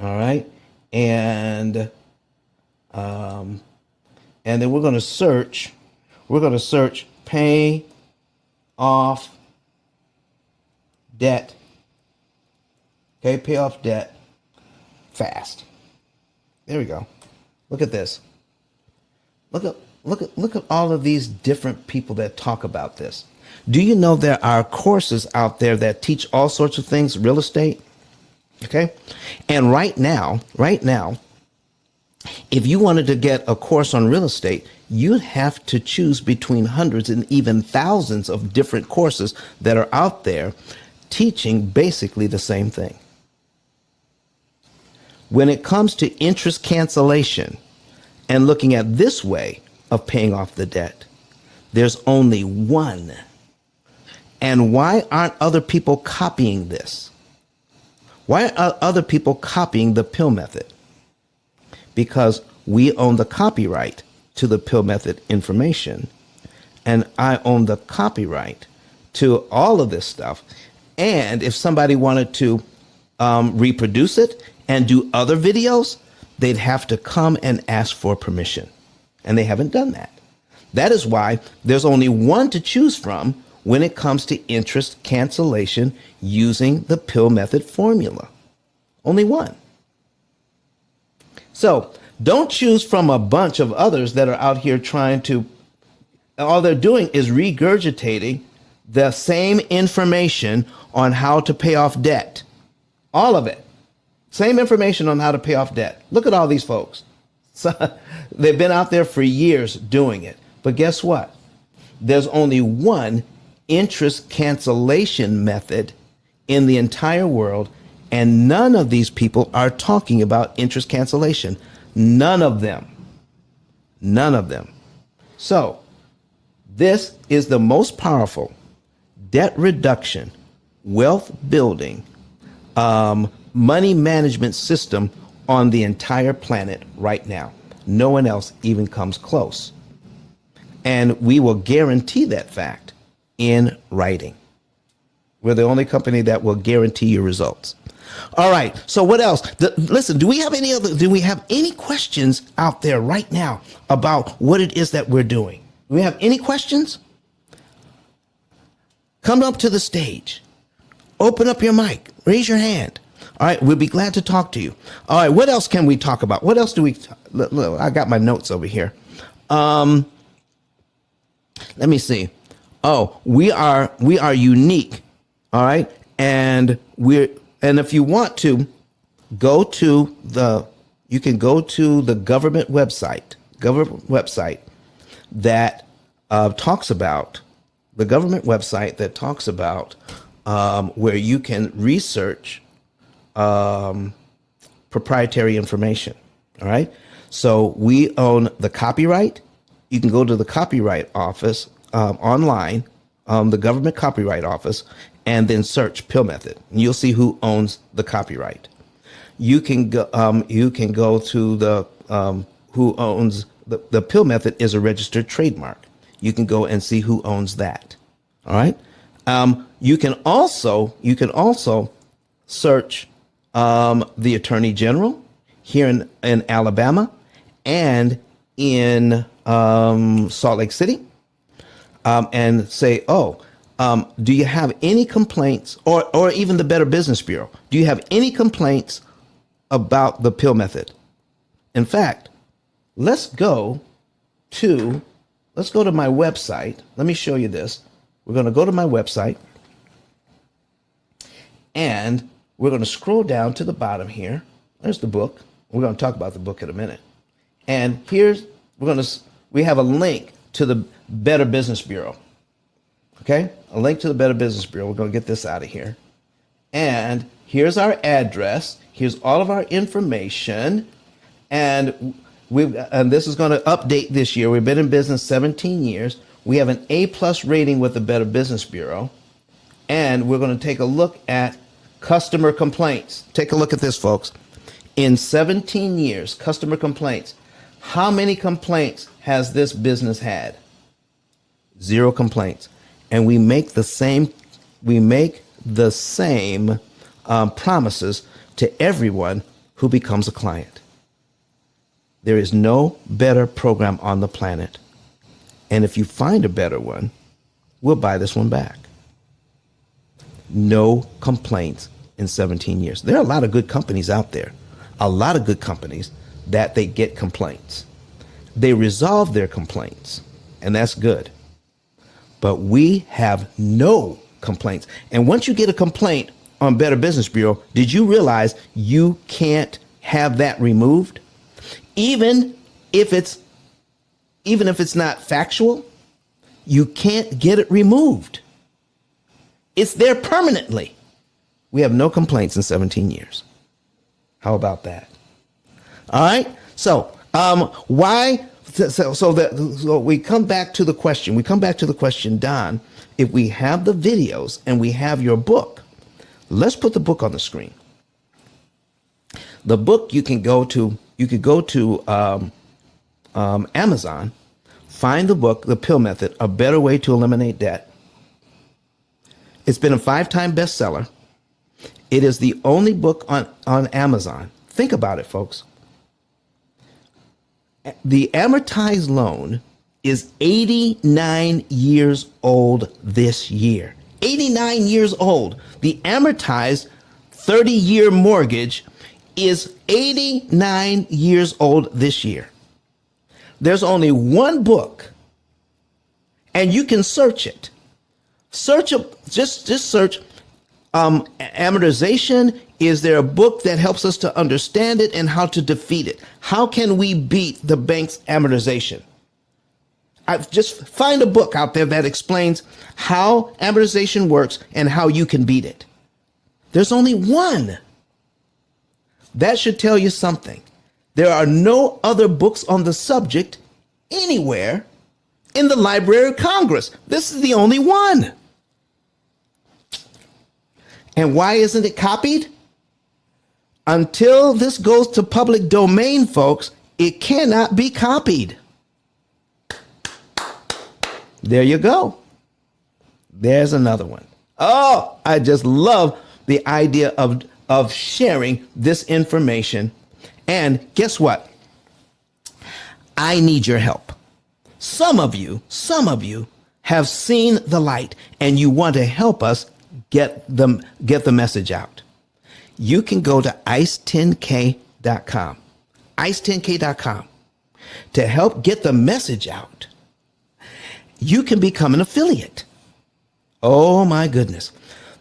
All right, and then we're going to search. We're going to search pay off debt. Okay, pay off debt fast. There we go. Look at this. Look at all of these different people that talk about this. Do you know there are courses out there that teach all sorts of things, real estate? Okay. And right now, if you wanted to get a course on real estate, you'd have to choose between hundreds and even thousands of different courses that are out there teaching basically the same thing. When it comes to interest cancellation and looking at this way of paying off the debt, there's only one. And why aren't other people copying this? Why are other people copying the P.I.L.L method? Because we own the copyright to the P.I.L.L method information, and I own the copyright to all of this stuff. And if somebody wanted to reproduce it and do other videos, they'd have to come and ask for permission. And they haven't done that. That is why there's only one to choose from when it comes to interest cancellation using the P.I.L.L method formula. Only one. So don't choose from a bunch of others that are out here trying to, all they're doing is regurgitating the same information on how to pay off debt. All of it. Same information on how to pay off debt. Look at all these folks. So, they've been out there for years doing it. But guess what? There's only one interest cancellation method in the entire world, and none of these people are talking about interest cancellation. None of them. None of them. So, this is the most powerful debt reduction, wealth building, money management system on the entire planet right now. No one else even comes close. And we will guarantee that fact in writing. We're the only company that will guarantee your results. All right. So what else? Listen, do we have any questions out there right now about what it is that we're doing? Do we have any questions? Come up to the stage. Open up your mic. Raise your hand. All right, we'll be glad to talk to you. All right, what else can we talk about? What else do we? Look, I got my notes over here. Let me see. Oh, we are unique. All right, and if you want to go to you can go to the government website that talks about where you can research proprietary information. All right. So we own the copyright. You can go to the copyright office online, the government copyright office, and then search P.I.L.L method. And you'll see who owns the copyright. You can go to the who owns the P.I.L.L method is a registered trademark. You can go and see who owns that. All right. You can also search the Attorney General here in Alabama and in Salt Lake City, and say, do you have any complaints, or even the Better Business Bureau? Do you have any complaints about the P.I.L.L method? In fact, let's go to my website. Let me show you this. We're going to go to my website, and we're going to scroll down to the bottom here, There's the book. We're going to talk about the book in a minute. And we have a link to the Better Business Bureau. Okay? A link to the Better Business Bureau. We're going to get this out of here. And here's our address. Here's all of our information. And this is going to update this year. We've been in business 17 years. We have an A+ rating with the Better Business Bureau. And we're going to take a look at customer complaints. Take a look at this, folks. In 17 years, customer complaints. How many complaints has this business had? 0 complaints. And we make the same promises to everyone who becomes a client. There is no better program on the planet. And if you find a better one, we'll buy this one back. No complaints in 17 years. There are a lot of good companies out there. A lot of good companies that they get complaints. They resolve their complaints, and that's good. But we have no complaints. And once you get a complaint on Better Business Bureau, did you realize you can't have that removed? Even if it's not factual, you can't get it removed. It's there permanently. We have no complaints in 17 years. How about that? All right. So, why? So we come back to the question. Don, if we have the videos and we have your book, let's put the book on the screen. The book you could go to Amazon, find the book, The P.I.L.L. Method: A Better Way to Eliminate Debt. It's been a 5-time bestseller. It is the only book on Amazon. Think about it, folks. The amortized loan is 89 years old this year. 89 years old. The amortized 30-year mortgage is 89 years old this year. There's only one book, and you can search it. Just search amortization. Is there a book that helps us to understand it and how to defeat it? How can we beat the bank's amortization? Just find a book out there that explains how amortization works and how you can beat it. There's only one. That should tell you something. There are no other books on the subject anywhere in the Library of Congress. This is the only one. And why isn't it copied? Until this goes to public domain, folks, it cannot be copied. There you go. There's another one. Oh, I just love the idea of sharing this information. And guess what? I need your help. Some of you have seen the light and you want to help us get the message out. You can go to ice10k.com. ice10k.com to help get the message out. You can become an affiliate. Oh my goodness.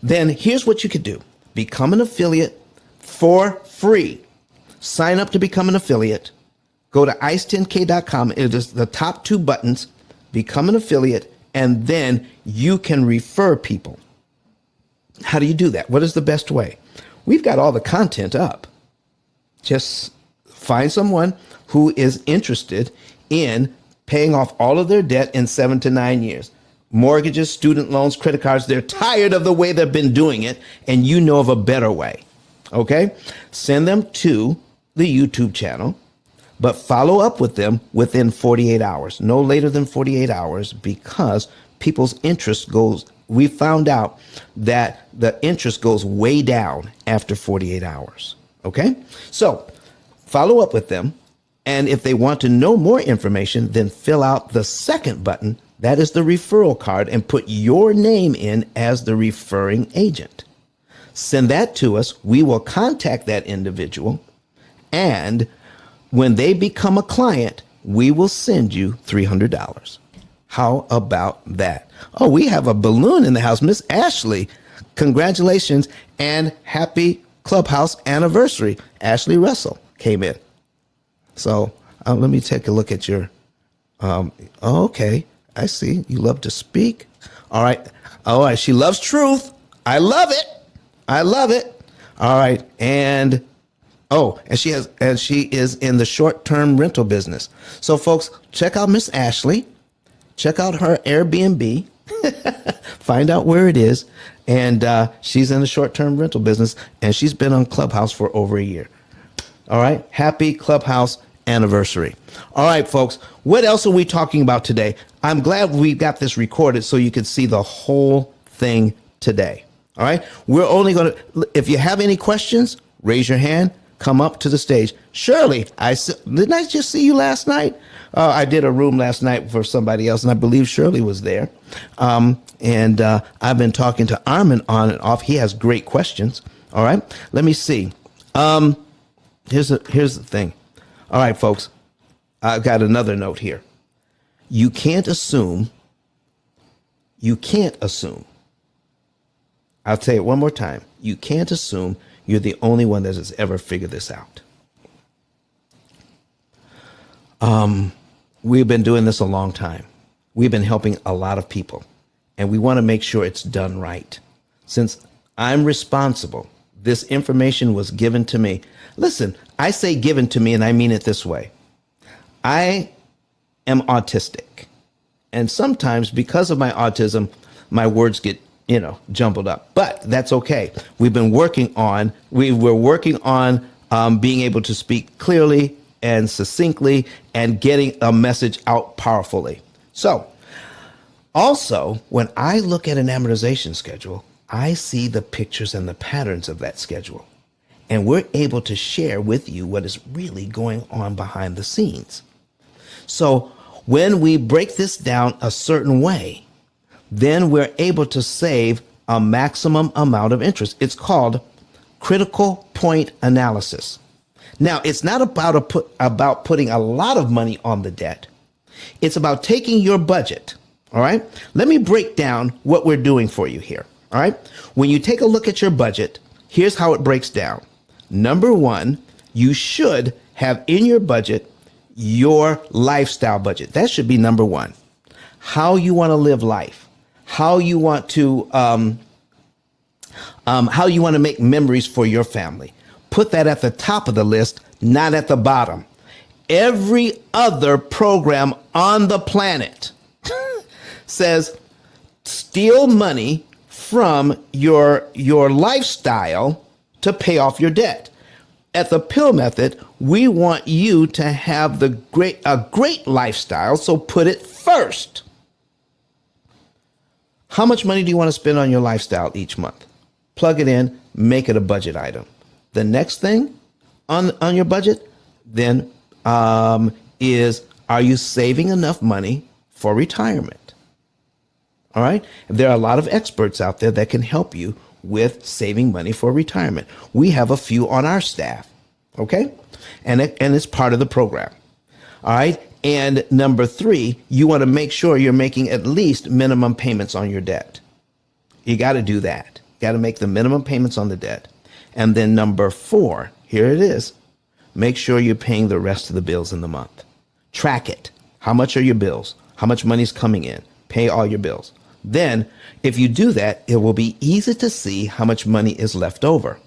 Then here's what you could do. Become an affiliate for free. Sign up to become an affiliate. Go to ice10k.com. It is the top 2 buttons. Become an affiliate, and then you can refer people. How do you do that? What is the best way? We've got all the content up. Just find someone who is interested in paying off all of their debt in 7 to 9 years. Mortgages, student loans, credit cards. They're tired of the way they've been doing it, and you know of a better way. Okay? Send them to the YouTube channel, but follow up with them within 48 hours. No later than 48 hours, because people's interest goes. We found out that the interest goes way down after 48 hours. Okay? So follow up with them. And if they want to know more information, then fill out the second button. That is the referral card, and put your name in as the referring agent. Send that to us. We will contact that individual. And when they become a client, we will send you $300. How about that? Oh, we have a balloon in the house. Miss Ashley, congratulations and happy Clubhouse anniversary. Ashley Russell came in. So let me take a look at your, okay, I see. You love to speak. All right. All right. She loves truth. I love it. I love it. All right. And she is in the short-term rental business. So folks, check out Miss Ashley. Check out her Airbnb. Find out where it is. And she's in the short-term rental business, and she's been on Clubhouse for over a year. All right. Happy Clubhouse anniversary. All right, folks. What else are we talking about today? I'm glad we got this recorded so you can see the whole thing today. All right. We're only going to, if you have any questions, raise your hand, come up to the stage. Shirley, didn't I just see you last night? I did a room last night for somebody else, and I believe Shirley was there. And I've been talking to Armin on and off. He has great questions. All right. Let me see. Here's the thing. All right, folks. I've got another note here. You can't assume. I'll say it one more time. You can't assume you're the only one that has ever figured this out. We've been doing this a long time. We've been helping a lot of people, and we want to make sure it's done right. Since I'm responsible, this information was given to me. Listen, I say given to me, and I mean it this way. I am autistic, and sometimes because of my autism, my words get, jumbled up, but that's okay. We were working on being able to speak clearly and succinctly and getting a message out powerfully. So also, when I look at an amortization schedule, I see the pictures and the patterns of that schedule, and we're able to share with you what is really going on behind the scenes. So when we break this down a certain way, then we're able to save a maximum amount of interest. It's called critical point analysis. Now, it's not about putting a lot of money on the debt. It's about taking your budget. All right. Let me break down what we're doing for you here. All right. When you take a look at your budget, here's how it breaks down. Number one, you should have in your budget your lifestyle budget. That should be number one. How you want to live life, how you want to make memories for your family. Put that at the top of the list, not at the bottom. Every other program on the planet says steal money from your lifestyle to pay off your debt. At the P.I.L.L method, we want you to have a great lifestyle, so put it first. How much money do you want to spend on your lifestyle each month? Plug it in, make it a budget item. The next thing on your budget then is, are you saving enough money for retirement? All right. There are a lot of experts out there that can help you with saving money for retirement. We have a few on our staff. OK, and it's part of the program. All right. And number three, you want to make sure you're making at least minimum payments on your debt. You got to do that. Got to make the minimum payments on the debt. And then number four, here it is. Make sure you're paying the rest of the bills in the month. Track it. How much are your bills? How much money's coming in? Pay all your bills. Then, if you do that, it will be easy to see how much money is left over.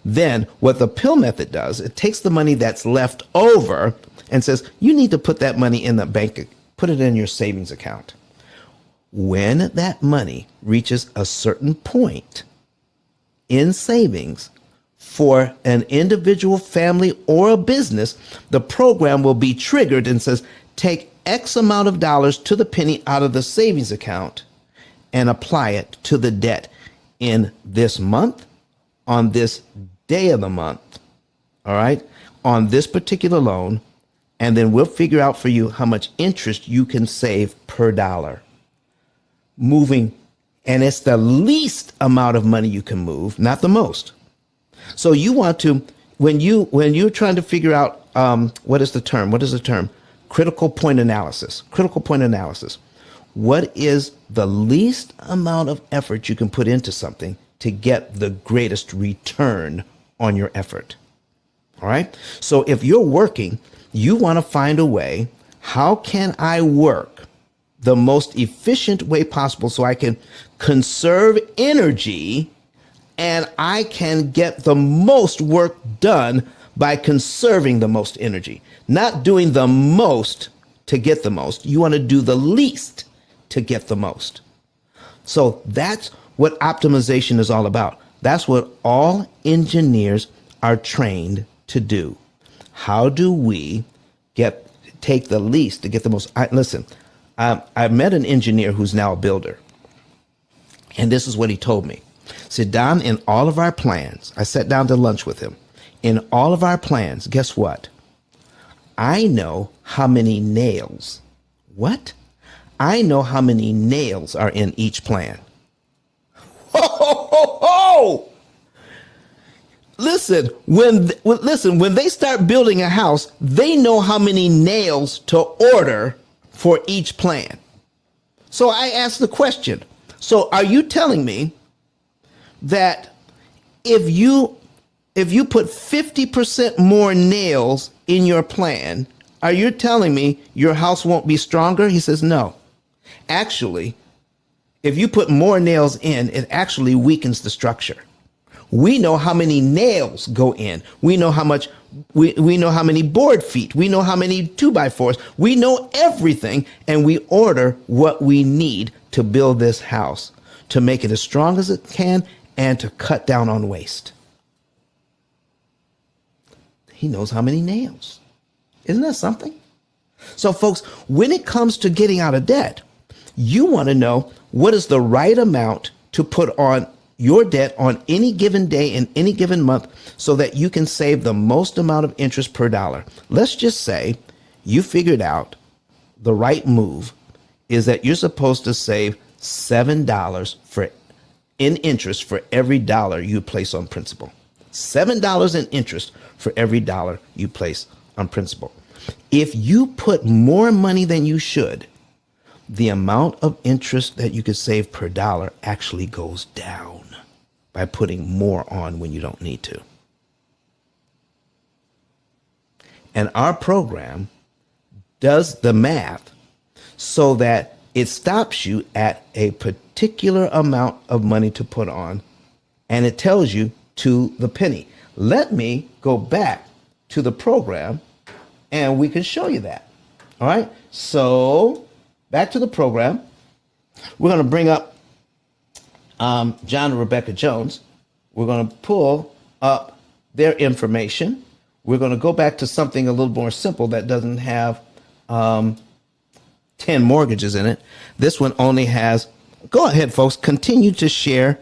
Then, what the P.I.L.L method does, it takes the money that's left over and says, you need to put that money in the bank, put it in your savings account. When that money reaches a certain point in savings for an individual, family, or a business, the program will be triggered and says, take X amount of dollars to the penny out of the savings account and apply it to the debt in this month, on this day of the month, all right, on this particular loan, and then we'll figure out for you how much interest you can save per dollar. Moving, and it's the least amount of money you can move, not the most. So you want to, when you're trying to figure out what is the term? Critical point analysis. Critical point analysis. What is the least amount of effort you can put into something to get the greatest return on your effort. All right. So if you're working, you want to find a way. How can I work the most efficient way possible so I can conserve energy and I can get the most work done by conserving the most energy? Not doing the most to get the most. You want to do the least to get the most. So that's what optimization is all about. That's what all engineers are trained to do. How do we take the least to get the most? Listen, I met an engineer who's now a builder. And this is what he told me. Said, Don, in all of our plans, I sat down to lunch with him. In all of our plans, guess what? I know how many nails. What? I know how many nails are in each plan. Ho, ho, ho, ho! Listen, when they start building a house, they know how many nails to order for each plan. So I asked the question. So are you telling me that if you put 50% more nails in your plan, are you telling me your house won't be stronger? He says, no. Actually, if you put more nails in, it actually weakens the structure. We know how many nails go in. We know how much, we know how many board feet. We know how many 2x4s. We know everything, and we order what we need to build this house, to make it as strong as it can and to cut down on waste. He knows how many nails. Isn't that something? So, folks, when it comes to getting out of debt, you want to know what is the right amount to put on your debt on any given day in any given month so that you can save the most amount of interest per dollar. Let's just say you figured out the right move is that you're supposed to save $7 in interest for every dollar you place on principal. $7 in interest for every dollar you place on principal. If you put more money than you should, the amount of interest that you could save per dollar actually goes down by putting more on when you don't need to. And our program does the math so that it stops you at a particular amount of money to put on, and it tells you to the penny. Let me go back to the program and we can show you that. All right. So back to the program. We're going to bring up John and Rebecca Jones. We're going to pull up their information. We're going to go back to something a little more simple that doesn't have 10 mortgages in it. This one only has, go ahead, folks, continue to share.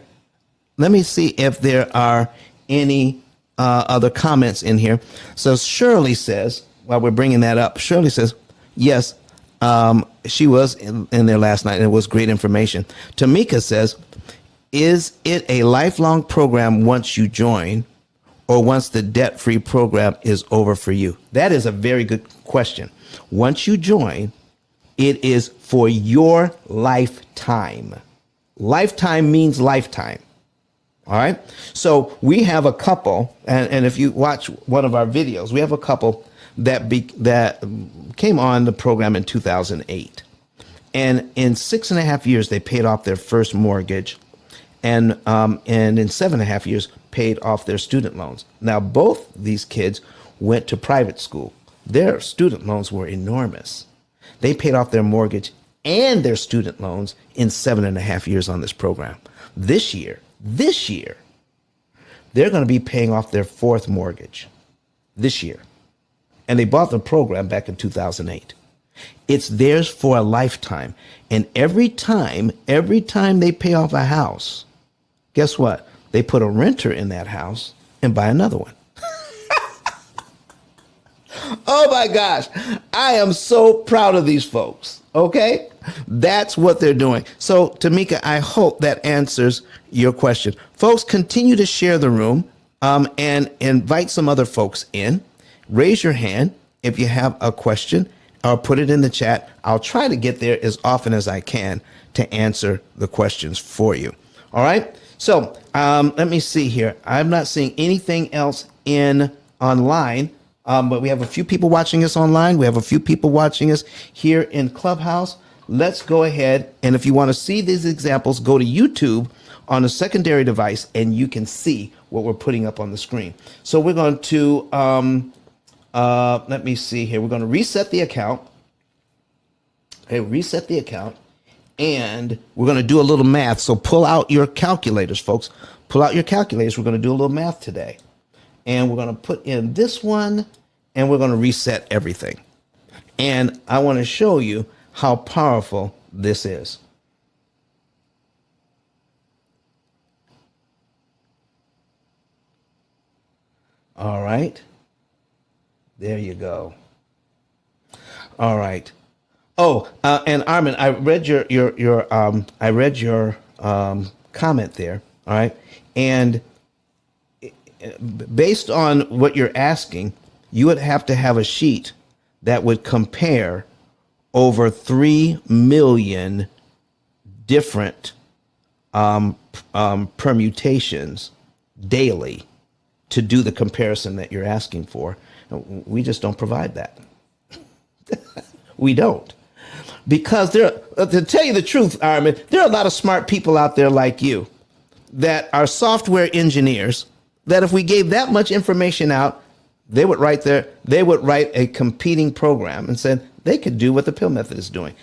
Let me see if there are any other comments in here. So Shirley says, while we're bringing that up, Shirley says, yes, she was in there last night and it was great information. Tamika says, is it a lifelong program once you join or once the debt-free program is over for you? That is a very good question. Once you join, it is for your lifetime. Lifetime means lifetime. All right. So we have a couple, and if you watch one of our videos, we have a couple that came on the program in 2008. And in 6.5 years, they paid off their first mortgage. And in 7.5 years, paid off their student loans. Now, both these kids went to private school. Their student loans were enormous. They paid off their mortgage and their student loans in 7.5 years on this program. This year, they're going to be paying off their fourth mortgage this year. And they bought the program back in 2008. It's theirs for a lifetime. And every time they pay off a house, guess what? They put a renter in that house and buy another one. Oh my gosh. I am so proud of these folks. Okay. That's what they're doing. So Tamika, I hope that answers your question. Folks, continue to share the room and invite some other folks in. Raise your hand if you have a question or put it in the chat. I'll try to get there as often as I can to answer the questions for you. All right. So let me see here. I'm not seeing anything else in online, but we have a few people watching us online. We have a few people watching us here in Clubhouse. Let's go ahead. And if you want to see these examples, go to YouTube on a secondary device and you can see what we're putting up on the screen. So we're going to, let me see here. We're going to reset the account. Okay, reset the account. And we're going to do a little math. So pull out your calculators, folks. Pull out your calculators. We're going to do a little math today. And we're going to put in this one, and we're going to reset everything. And I want to show you how powerful this is. All right. There you go. All right. Oh, and Armin, I read your comment there. All right, and based on what you're asking, you would have to have a sheet that would compare over 3 million different permutations daily to do the comparison that you're asking for. We just don't provide that. We don't. Because to tell you the truth, Armin, there are a lot of smart people out there like you that are software engineers that if we gave that much information out, they would write a competing program and said they could do what the P.I.L.L method is doing.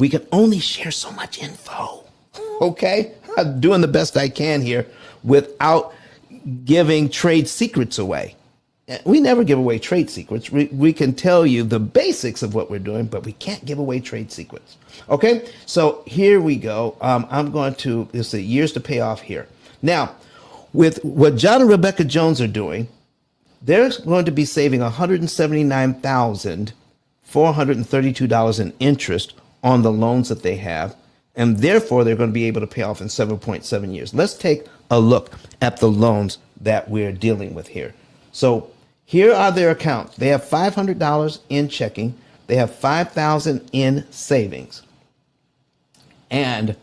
We can only share so much info. Okay? I'm doing the best I can here without giving trade secrets away. We never give away trade secrets. We can tell you the basics of what we're doing, but we can't give away trade secrets. Okay, so here we go. I'm going to, it's the years to pay off here. Now, with what John and Rebecca Jones are doing, they're going to be saving $179,432 in interest on the loans that they have, and therefore they're going to be able to pay off in 7.7 years. Let's take a look at the loans that we're dealing with here. So here are their accounts. They have $500 in checking. They have $5,000 in savings. And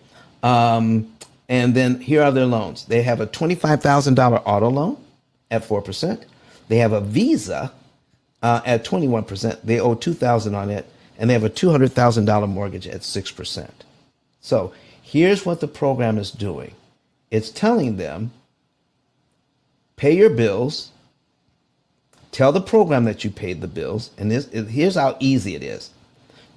then here are their loans. They have a $25,000 auto loan at 4%. They have a Visa at 21%. They owe $2,000 on it, and they have a $200,000 mortgage at 6%. So here's what the program is doing. It's telling them, pay your bills. Tell the program that you paid the bills, and here's how easy it is.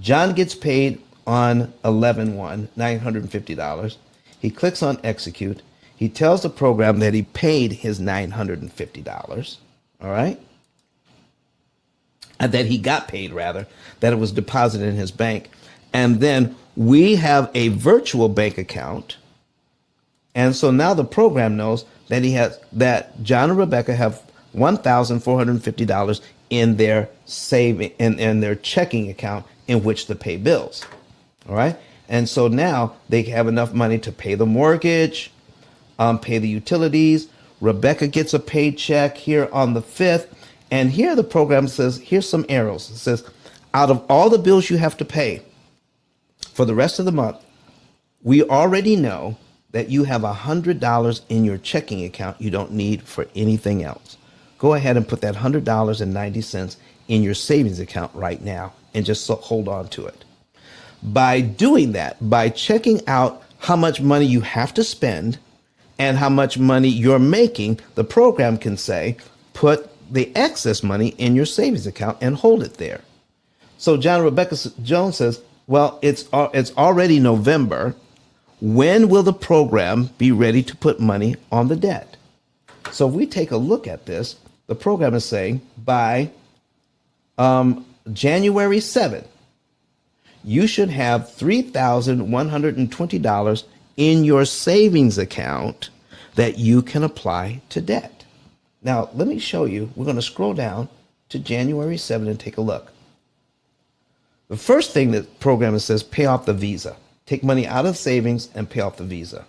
John gets paid on 11/1, $950. He clicks on execute. He tells the program that he paid his $950, all right? And that he got paid, rather, that it was deposited in his bank. And then we have a virtual bank account. And so now the program knows that John and Rebecca have $1,450 in their in their checking account in which to pay bills. All right. And so now they have enough money to pay the mortgage, pay the utilities. Rebecca gets a paycheck here on the 5th. And here the program says, here's some arrows. It says, out of all the bills you have to pay for the rest of the month, we already know that you have $100 in your checking account you don't need for anything else. Go ahead and put that $100.90 in your savings account right now and just hold on to it. By doing that, by checking out how much money you have to spend and how much money you're making, the program can say, put the excess money in your savings account and hold it there. So John Rebecca Jones says, well, it's already November. When will the program be ready to put money on the debt? So if we take a look at this, the program is saying by January 7th, you should have $3,120 in your savings account that you can apply to debt. Now, let me show you. We're going to scroll down to January 7th and take a look. The first thing that the program says, pay off the Visa. Take money out of savings and pay off the Visa.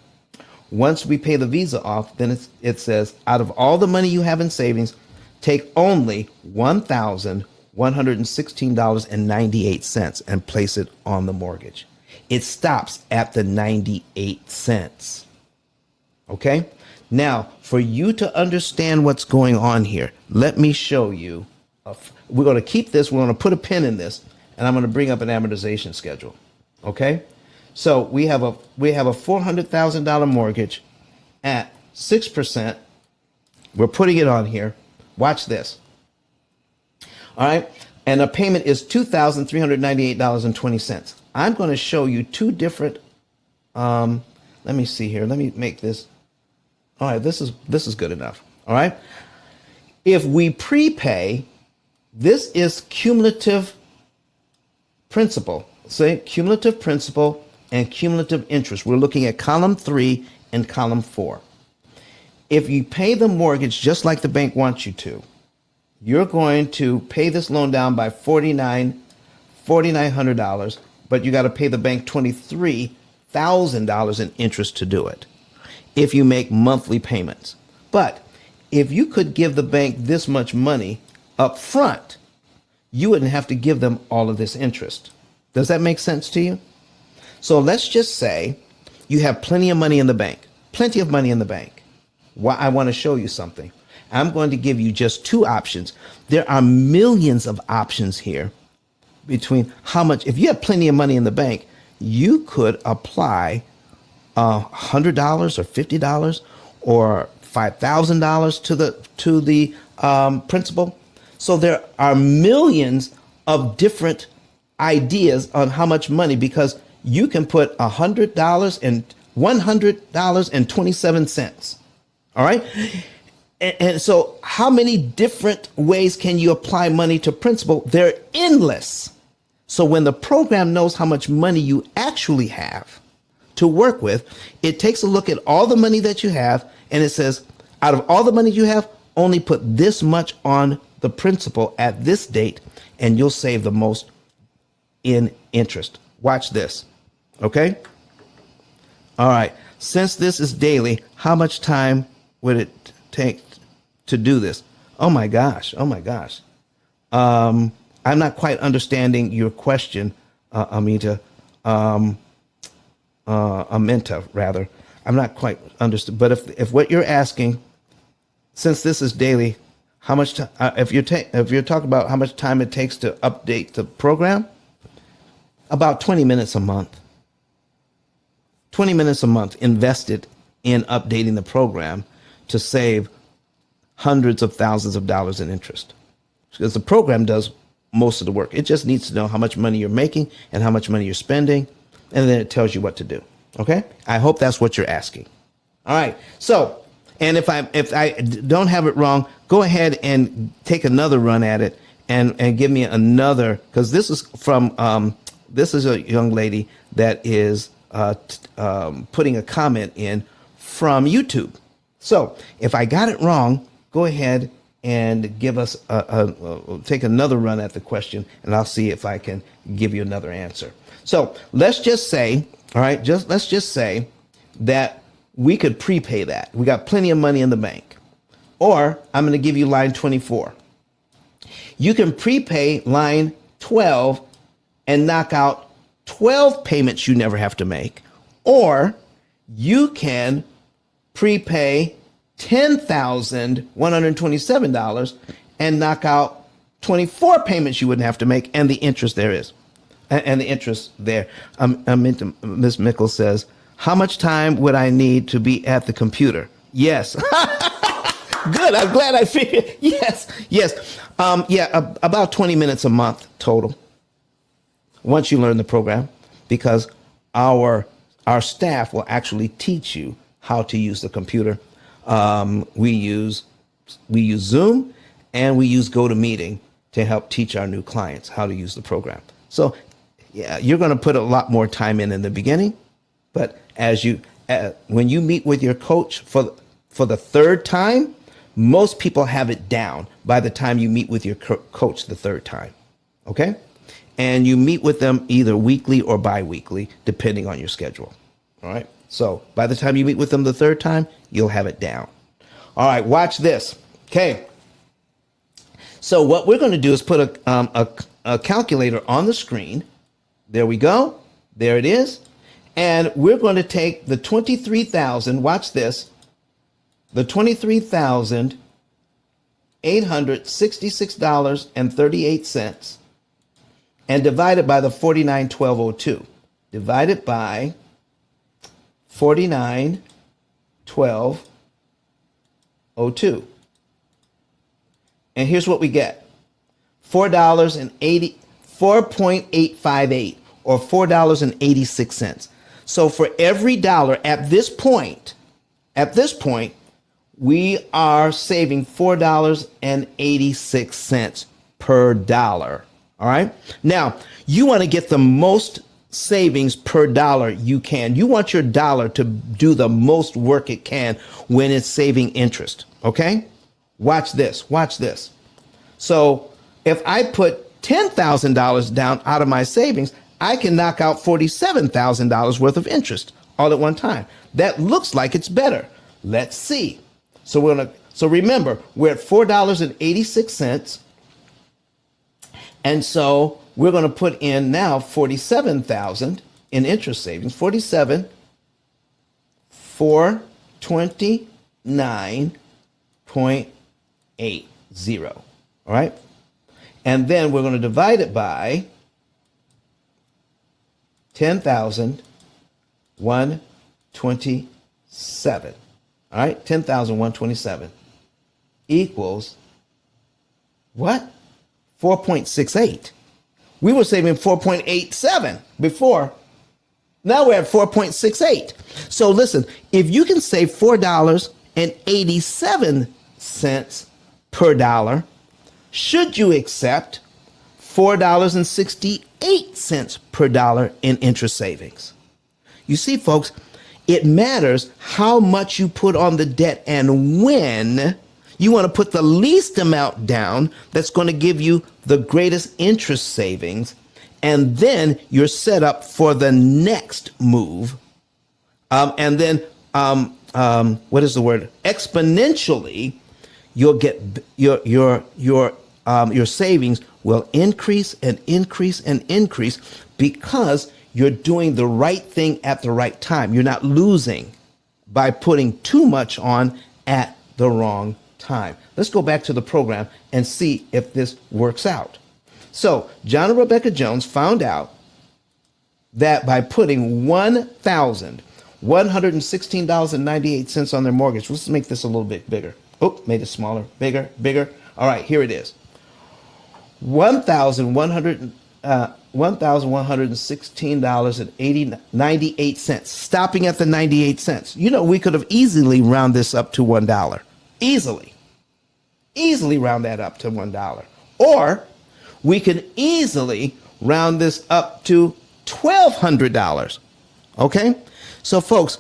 Once we pay the Visa off, then it says, out of all the money you have in savings, take only $1,116.98 and place it on the mortgage. It stops at the 98 cents. Okay? Now, for you to understand what's going on here, let me show you. We're going to keep this. We're going to put a pin in this, and I'm going to bring up an amortization schedule. Okay? So we have a $400,000 mortgage at 6%. We're putting it on here. Watch this. All right? And the payment is $2,398.20. I'm going to show you two different. Let me see here. Let me make this. All right, this is good enough. All right. If we prepay, this is cumulative principal. Say cumulative principal and cumulative interest. We're looking at column 3 and column 4. If you pay the mortgage just like the bank wants you to, you're going to pay this loan down by $4,900, but you got to pay the bank $23,000 in interest to do it if you make monthly payments. But if you could give the bank this much money up front, you wouldn't have to give them all of this interest. Does that make sense to you? So let's just say you have plenty of money in the bank, plenty of money in the bank. Why I want to show you something. I'm going to give you just two options. There are millions of options here between how much. If you have plenty of money in the bank, you could apply $100 or $50 or $5,000 to the principal. So there are millions of different ideas on how much money, because you can put $100 and $100.27. All right. And so how many different ways can you apply money to principal? They're endless. So when the program knows how much money you actually have to work with, it takes a look at all the money that you have, and it says, out of all the money you have, only put this much on the principal at this date, and you'll save the most in interest. Watch this. Okay? All right. Since this is daily, how much time would it take to do this? Oh my gosh. Oh my gosh. I'm not quite understanding your question, Amita. Amenta, rather. I'm not quite understood. But if what you're asking, since this is daily, how much time? If you're talking about how much time it takes to update the program, about 20 minutes a month. 20 minutes a month invested in updating the program to save hundreds of thousands of dollars in interest, because the program does most of the work. It just needs to know how much money you're making and how much money you're spending, and then it tells you what to do. Okay? I hope that's what you're asking. All right. So, and if I don't have it wrong, go ahead and take another run at it and give me another, because this is from this is a young lady that is putting a comment in from YouTube. So if I got it wrong, go ahead and give us take another run at the question, and I'll see if I can give you another answer. So let's just say, all right, let's just say that we could prepay that. We got plenty of money in the bank. Or I'm going to give you line 24. You can prepay line 12 and knock out 12 payments you never have to make. Or you can prepay $10,127 and knock out 24 payments you wouldn't have to make, and the interest there is. And the interest there. Ms. Mickle says, how much time would I need to be at the computer? Yes. Good. I'm glad I figured. Yes. About 20 minutes a month total, once you learn the program, because our staff will actually teach you how to use the computer. We use Zoom, and we use GoToMeeting to help teach our new clients how to use the program. So, yeah, you're going to put a lot more time in the beginning, but when you meet with your coach for the third time, most people have it down by the time you meet with your coach the third time. Okay? And you meet with them either weekly or bi-weekly, depending on your schedule. All right? So by the time you meet with them the third time, you'll have it down. All right, watch this. Okay. So what we're going to do is put a calculator on the screen. There we go. There it is. And we're going to take the 23,000, watch this, the $23,866.38 and divide it by the 49,1202. Divide it by 49,1202. And here's what we get. $4.858 or $4.86. So for every dollar at this point, we are saving $4.86 per dollar. All right. Now, you want to get the most savings per dollar you can. You want your dollar to do the most work it can when it's saving interest. Okay. Watch this. Watch this. So if I put $10,000 down out of my savings, I can knock out $47,000 worth of interest all at one time. That looks like it's better. Let's see. So remember, we're at $4.86. And so we're going to put in now 47,000 in interest savings. 429.80. All right. And then we're going to divide it by 10,127. All right. 10,127 equals what? 4.68. We were saving 4.87 before. Now we're at 4.68. So listen, if you can save $4.87 per dollar, should you accept $4.68 per dollar in interest savings? You see, folks, it matters how much you put on the debt and when. You want to put the least amount down that's going to give you the greatest interest savings, and then you're set up for the next move. And then, what is the word? Exponentially, you'll get your savings will increase and increase and increase because you're doing the right thing at the right time. You're not losing by putting too much on at the wrong time. Let's go back to the program and see if this works out. So John and Rebecca Jones found out that by putting $1,116.98 on their mortgage, let's make this a little bit bigger. Oh, made it smaller, bigger. All right, here it is. $1,116.98, stopping at the 98 cents. You know, we could have easily round this up to $1. Easily round that up to $1. Or we can easily round this up to $1,200. Okay? So folks,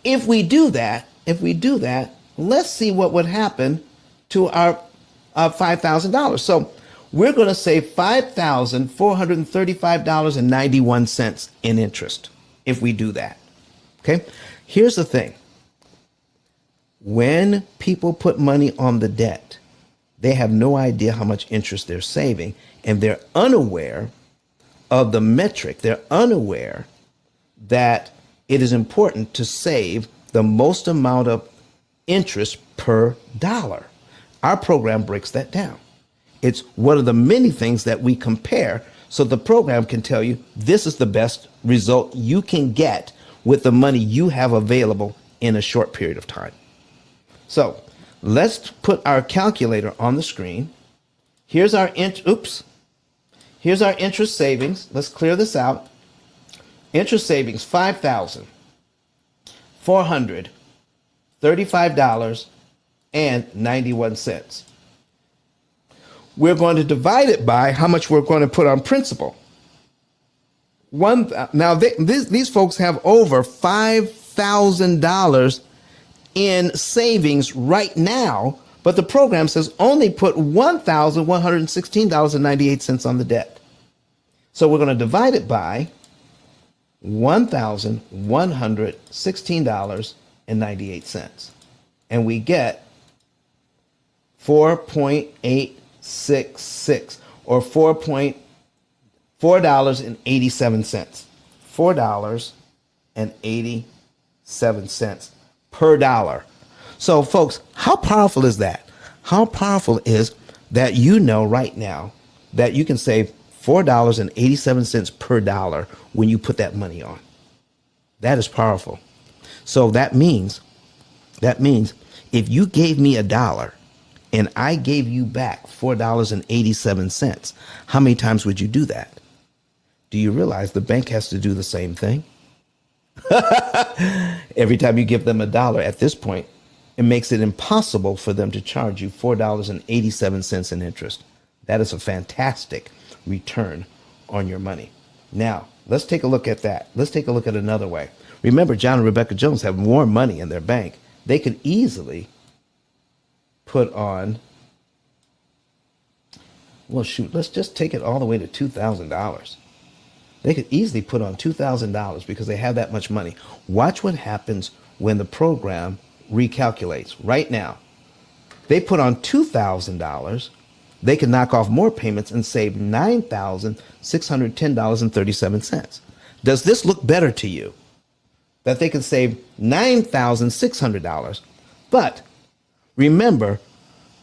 if we do that, let's see what would happen to our $5,000. So we're going to save $5,435.91 in interest if we do that. Okay? Here's the thing. When people put money on the debt, they have no idea how much interest they're saving, and they're unaware of the metric. They're unaware that it is important to save the most amount of interest per dollar. Our program breaks that down. It's one of the many things that we compare, so the program can tell you this is the best result you can get with the money you have available in a short period of time. So let's put our calculator on the screen. Here's our interest savings. Let's clear this out. Interest savings, $5,435.91. We're going to divide it by how much we're going to put on principal. These folks have over $5,000 in savings right now, but the program says only put $1,116.98 on the debt. So we're going to divide it by $1,116.98. And we get 4.866 or $4.87. $4.87 per dollar. So folks, how powerful is that? How powerful is that you know right now that you can save $4.87 per dollar when you put that money on? That is powerful. So that means if you gave me $1 and I gave you back $4.87, how many times would you do that? Do you realize the bank has to do the same thing? Every time you give them $1 at this point, it makes it impossible for them to charge you $4.87 in interest. That is a fantastic return on your money. Now, let's take a look at that. Let's take a look at another way. Remember, John and Rebecca Jones have more money in their bank. They could easily put on, well, shoot, let's just take it all the way to $2,000. They could easily put on $2,000 because they have that much money. Watch what happens when the program recalculates. Right now, they put on $2,000. They can knock off more payments and save $9,610.37. Does this look better to you? That they can save $9,600. But remember,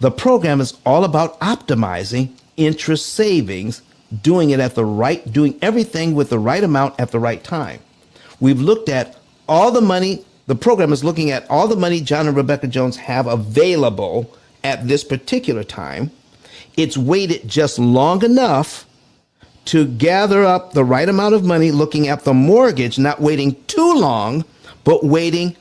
the program is all about optimizing interest savings, doing everything with the right amount at the right time. We've looked at all the money. The program is looking at all the money John and Rebecca Jones have available at this particular time. It's waited just long enough to gather up the right amount of money, looking at the mortgage, not waiting too long, but waiting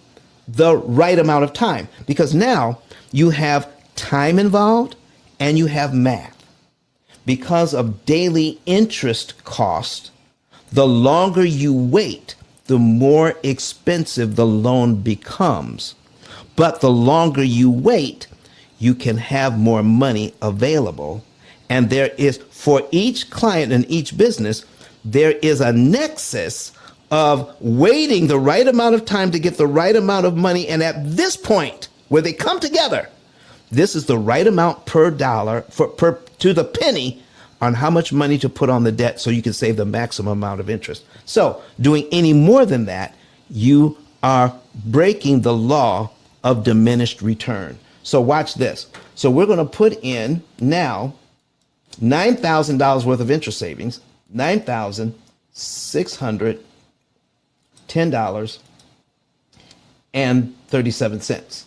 the right amount of time. Because now you have time involved and you have math. Because of daily interest cost, the longer you wait, the more expensive the loan becomes. But the longer you wait, you can have more money available. And there is, for each client and each business, there is a nexus of waiting the right amount of time to get the right amount of money. And at this point, where they come together, this is the right amount per dollar, to the penny, on how much money to put on the debt so you can save the maximum amount of interest. So doing any more than that, you are breaking the law of diminished return. So watch this. So we're going to put in now $9,000 worth of interest savings, $9,610.37.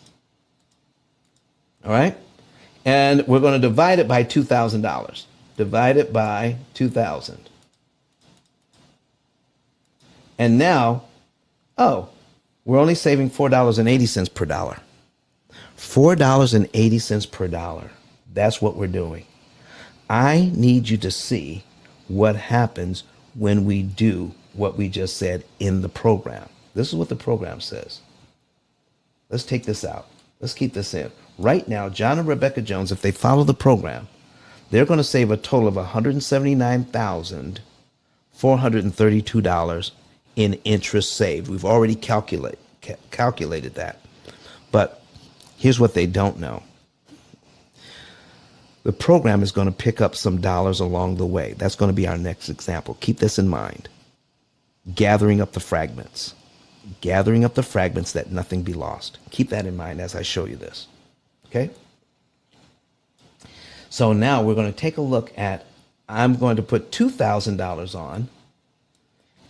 All right? And we're going to divide it by $2,000. Divide it by 2,000. And now, we're only saving $4.80 per dollar. $4.80 per dollar. That's what we're doing. I need you to see what happens when we do what we just said in the program. This is what the program says. Let's take this out. Let's keep this in. Right now, John and Rebecca Jones, if they follow the program, they're going to save a total of $179,432 in interest saved. We've already calculated that. But here's what they don't know. The program is going to pick up some dollars along the way. That's going to be our next example. Keep this in mind. Gathering up the fragments. Gathering up the fragments that nothing be lost. Keep that in mind as I show you this. Okay? So now we're going to take a look at, I'm going to put $2,000 on,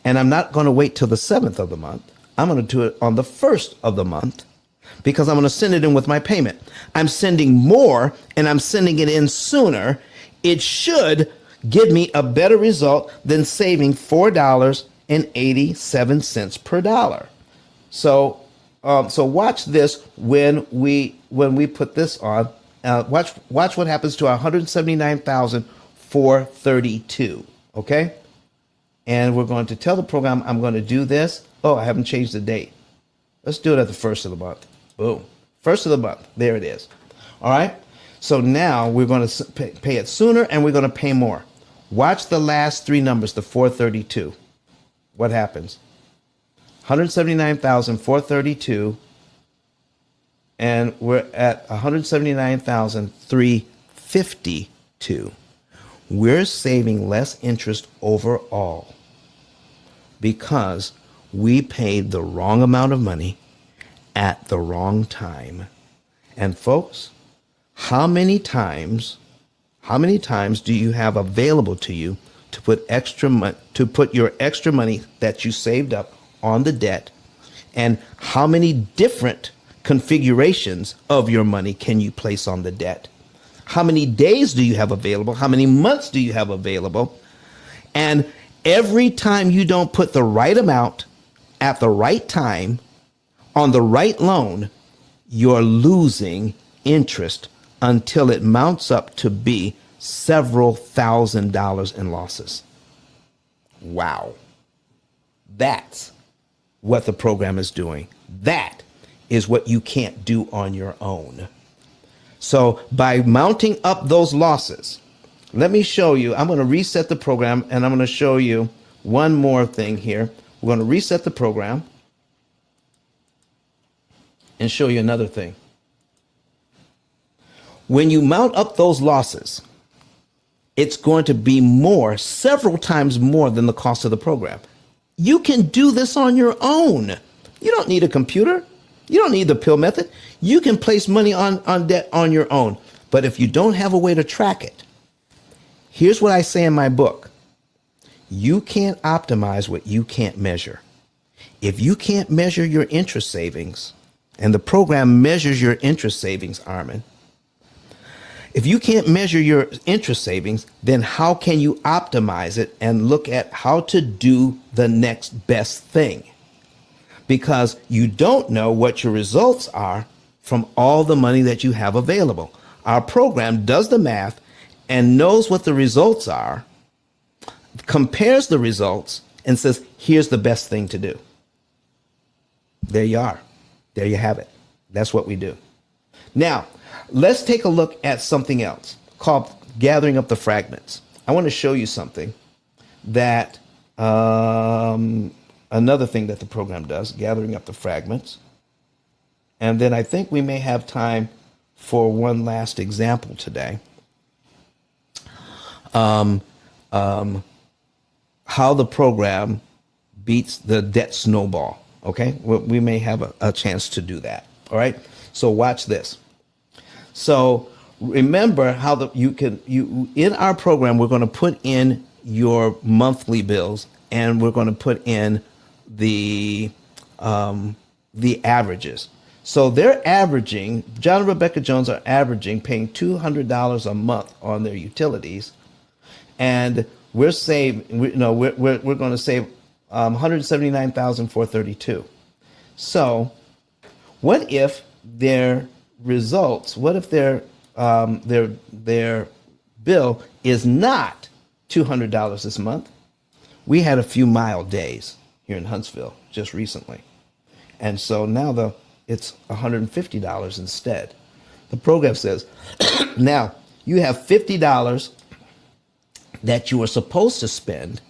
and I'm not going to wait till the 7th of the month. I'm going to do it on the 1st of the month because I'm going to send it in with my payment. I'm sending more and I'm sending it in sooner. It should give me a better result than saving $4.87 per dollar. So watch this when we put this on. Watch what happens to our $179,432. Okay, and we're going to tell the program I'm going to do this. Oh, I haven't changed the date. Let's do it at the 1st of the month. Boom, 1st of the month. There it is. All right. So now we're going to pay it sooner, and we're going to pay more. Watch the last three numbers, the 432. What happens? $179,432. And we're at $179,352. We're saving less interest overall because we paid the wrong amount of money at the wrong time. And folks, how many times do you have available to you to put your extra money that you saved up on the debt? And how many different configurations of your money can you place on the debt? How many days do you have available? How many months do you have available? And every time you don't put the right amount at the right time on the right loan, you're losing interest until it mounts up to be several $1,000s in losses. Wow. That's what the program is doing. That is what you can't do on your own. So by mounting up those losses, let me show you. I'm going to reset the program, and I'm going to show you one more thing here. We're going to reset the program and show you another thing. When you mount up those losses, it's going to be more, several times more than the cost of the program. You can do this on your own. You don't need a computer. You don't need the P.I.L.L method. You can place money on debt on your own. But if you don't have a way to track it, here's what I say in my book. You can't optimize what you can't measure. If you can't measure your interest savings, and the program measures your interest savings, Armin, if you can't measure your interest savings, then how can you optimize it and look at how to do the next best thing? Because you don't know what your results are from all the money that you have available. Our program does the math and knows what the results are, compares the results, and says, here's the best thing to do. There you are. There you have it. That's what we do. Now, let's take a look at something else called gathering up the fragments. I want to show you something that, another thing that the program does, gathering up the fragments. And then I think we may have time for one last example today. How the program beats the debt snowball. Okay, we may have a chance to do that. All right, so watch this. So remember how you in our program, we're going to put in your monthly bills, and we're going to put in the averages. So they're averaging, John and Rebecca Jones are averaging paying $200 a month on their utilities, and we're going to save $179,432. So what if their results, what if their bill is not $200 this month? We had a few mild days here in Huntsville just recently, and so now it's $150 instead. The program says, now you have $50 that you were supposed to spend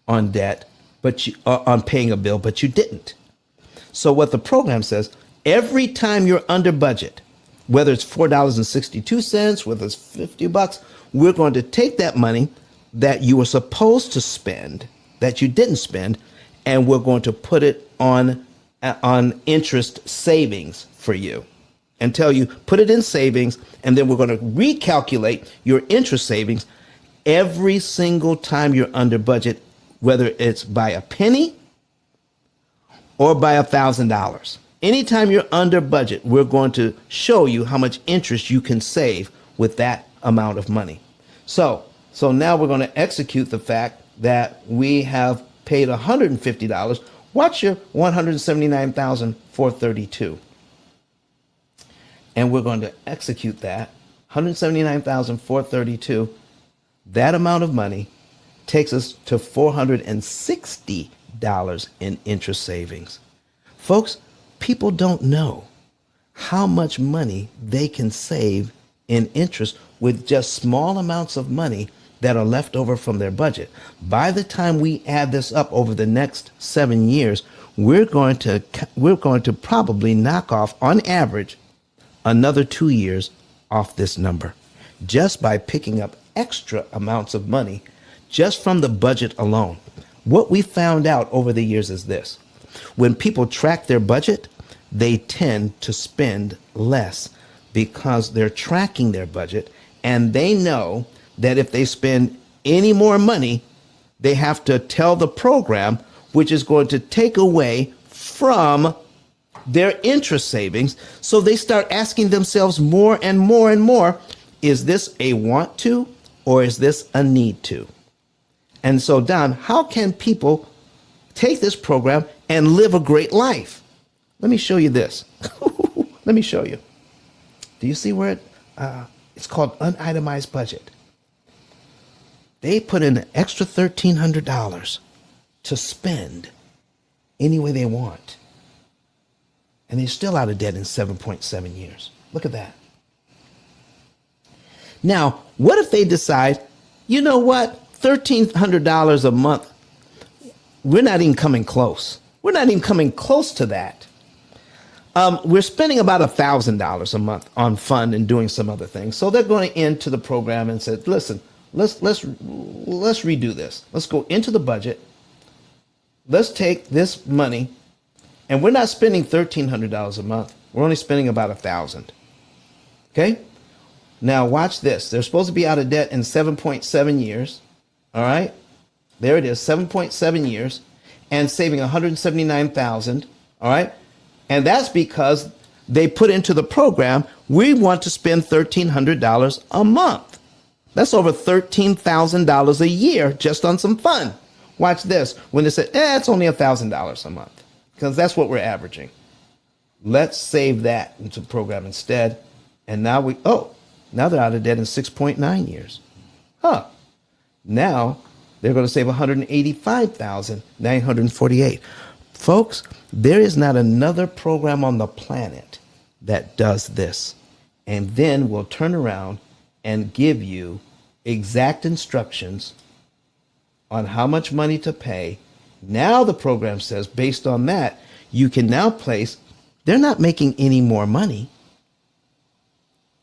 on debt, but on paying a bill, but you didn't. So what the program says, every time you're under budget, whether it's $4.62, whether it's $50, we're going to take that money that you were supposed to spend, that you didn't spend, and we're going to put it on interest savings for you and tell you, put it in savings, and then we're going to recalculate your interest savings every single time you're under budget, whether it's by a penny or by $1,000. Anytime you're under budget, we're going to show you how much interest you can save with that amount of money. So now we're going to execute the fact that we have paid $150. Watch your $179,432. And we're going to execute that. $179,432. That amount of money takes us to $460 in interest savings. Folks, people don't know how much money they can save in interest with just small amounts of money that are left over from their budget. By the time we add this up over the next 7 years, we're going to probably knock off, on average, another 2 years off this number, just by picking up extra amounts of money just from the budget alone. What we found out over the years is this: when people track their budget, they tend to spend less because they're tracking their budget and they know that if they spend any more money, they have to tell the program, which is going to take away from their interest savings. So they start asking themselves more and more and more, is this a want to or is this a need to? And so, Don, how can people take this program and live a great life? Let me show you this. Let me show you. Do you see where it's called unitemized budget? They put in an extra $1,300 to spend any way they want. And they're still out of debt in 7.7 years. Look at that. Now, what if they decide, you know what, $1,300 a month, we're not even coming close. We're not even coming close to that. We're spending about $1,000 a month on fun and doing some other things. So they're going into the program and said, listen, let's redo this. Let's go into the budget. Let's take this money, and we're not spending $1,300 a month. We're only spending about $1,000. Okay? Now watch this. They're supposed to be out of debt in 7.7 years. All right? There it is, 7.7 years, and saving $179,000. All right? And that's because they put into the program, we want to spend $1,300 a month. That's over $13,000 a year just on some fun. Watch this. When they say, it's only $1,000 a month, because that's what we're averaging. Let's save that into the program instead. And now now they're out of debt in 6.9 years. Now they're going to save $185,948. Folks, there is not another program on the planet that does this. And then we'll turn around and give you exact instructions on how much money to pay. Now the program says, based on that, you can now place, they're not making any more money.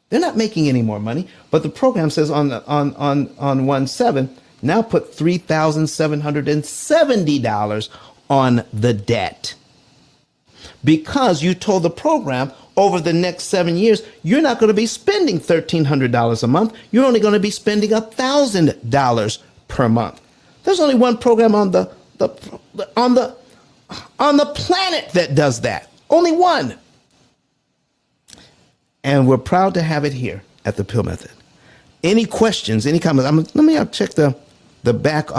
They're not making any more money, but the program says on 1/7, now put $3,770 on the debt. Because you told the program over the next 7 years, you're not going to be spending $1,300 a month. You're only going to be spending $1,000 per month. There's only one program on the planet that does that. Only one. And we're proud to have it here at the P.I.L. Method. Any questions, any comments? Let me check the back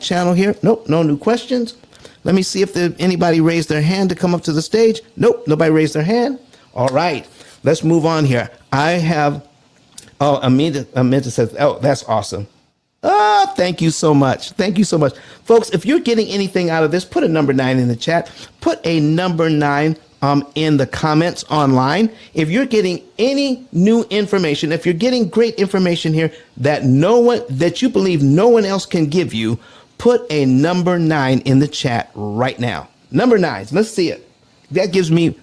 channel here. Nope, no new questions. Let me see if anybody raised their hand to come up to the stage. Nope, nobody raised their hand. All right, let's move on here. I have, Amita says, that's awesome. Thank you so much. Thank you so much. Folks, if you're getting anything out of this, put a number 9 in the chat. Put a number 9 in the comments online. If you're getting any new information, if you're getting great information here that you believe no one else can give you, put a number 9 in the chat right now. Number 9. Let's see it. That gives me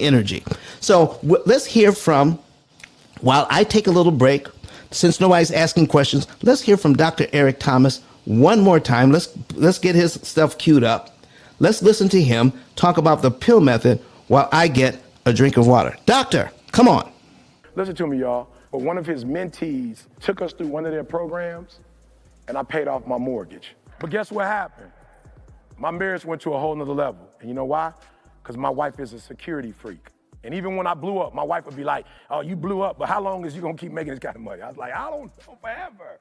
energy. So let's hear from, while I take a little break, since nobody's asking questions, let's hear from Dr. Eric Thomas one more time. Let's get his stuff queued up. Let's listen to him talk about the P.I.L. method while I get a drink of water. Doctor, come on. Listen to me, y'all. But one of his mentees took us through one of their programs, and I paid off my mortgage. But guess what happened? My marriage went to a whole nother level. And you know why? Because my wife is a security freak. And even when I blew up, my wife would be like, oh, you blew up, but how long is you gonna keep making this kind of money? I was like, I don't know, forever.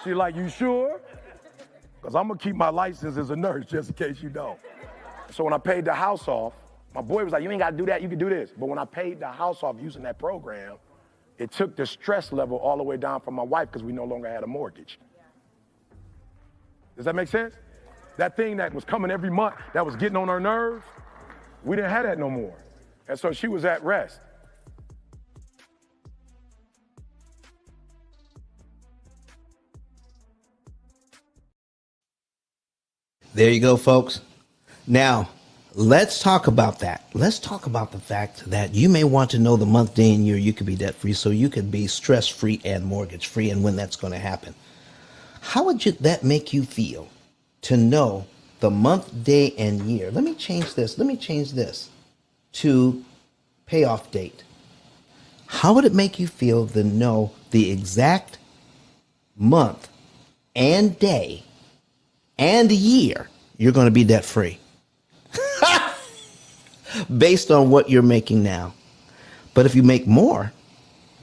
She's like, you sure? Because I'm gonna keep my license as a nurse just in case you don't. So when I paid the house off, my boy was like, you ain't gotta do that, you can do this. But when I paid the house off using that program, it took the stress level all the way down for my wife because we no longer had a mortgage. Does that make sense? That thing that was coming every month, that was getting on her nerves, we didn't have that no more. And so she was at rest. There you go, folks. Now, let's talk about that. Let's talk about the fact that you may want to know the month, day, and year you could be debt-free so you could be stress-free and mortgage-free and when that's going to happen. How would that make you feel to know the month, day, and year. Let me change this. Let me change this to payoff date. How would it make you feel to know the exact month and day and year you're going to be debt free based on what you're making now? But if you make more,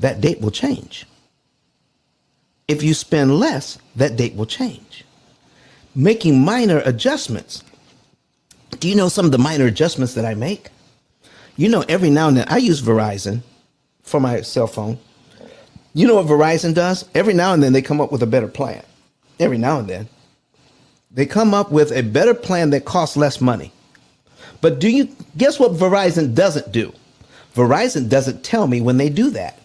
that date will change. If you spend less, that date will change. Making minor adjustments. Do you know some of the minor adjustments that I make? You know, every now and then, I use Verizon for my cell phone. You know what Verizon does? Every now and then they come up with a better plan. Every now and then. They come up with a better plan that costs less money. But do you guess what Verizon doesn't do? Verizon doesn't tell me when they do that.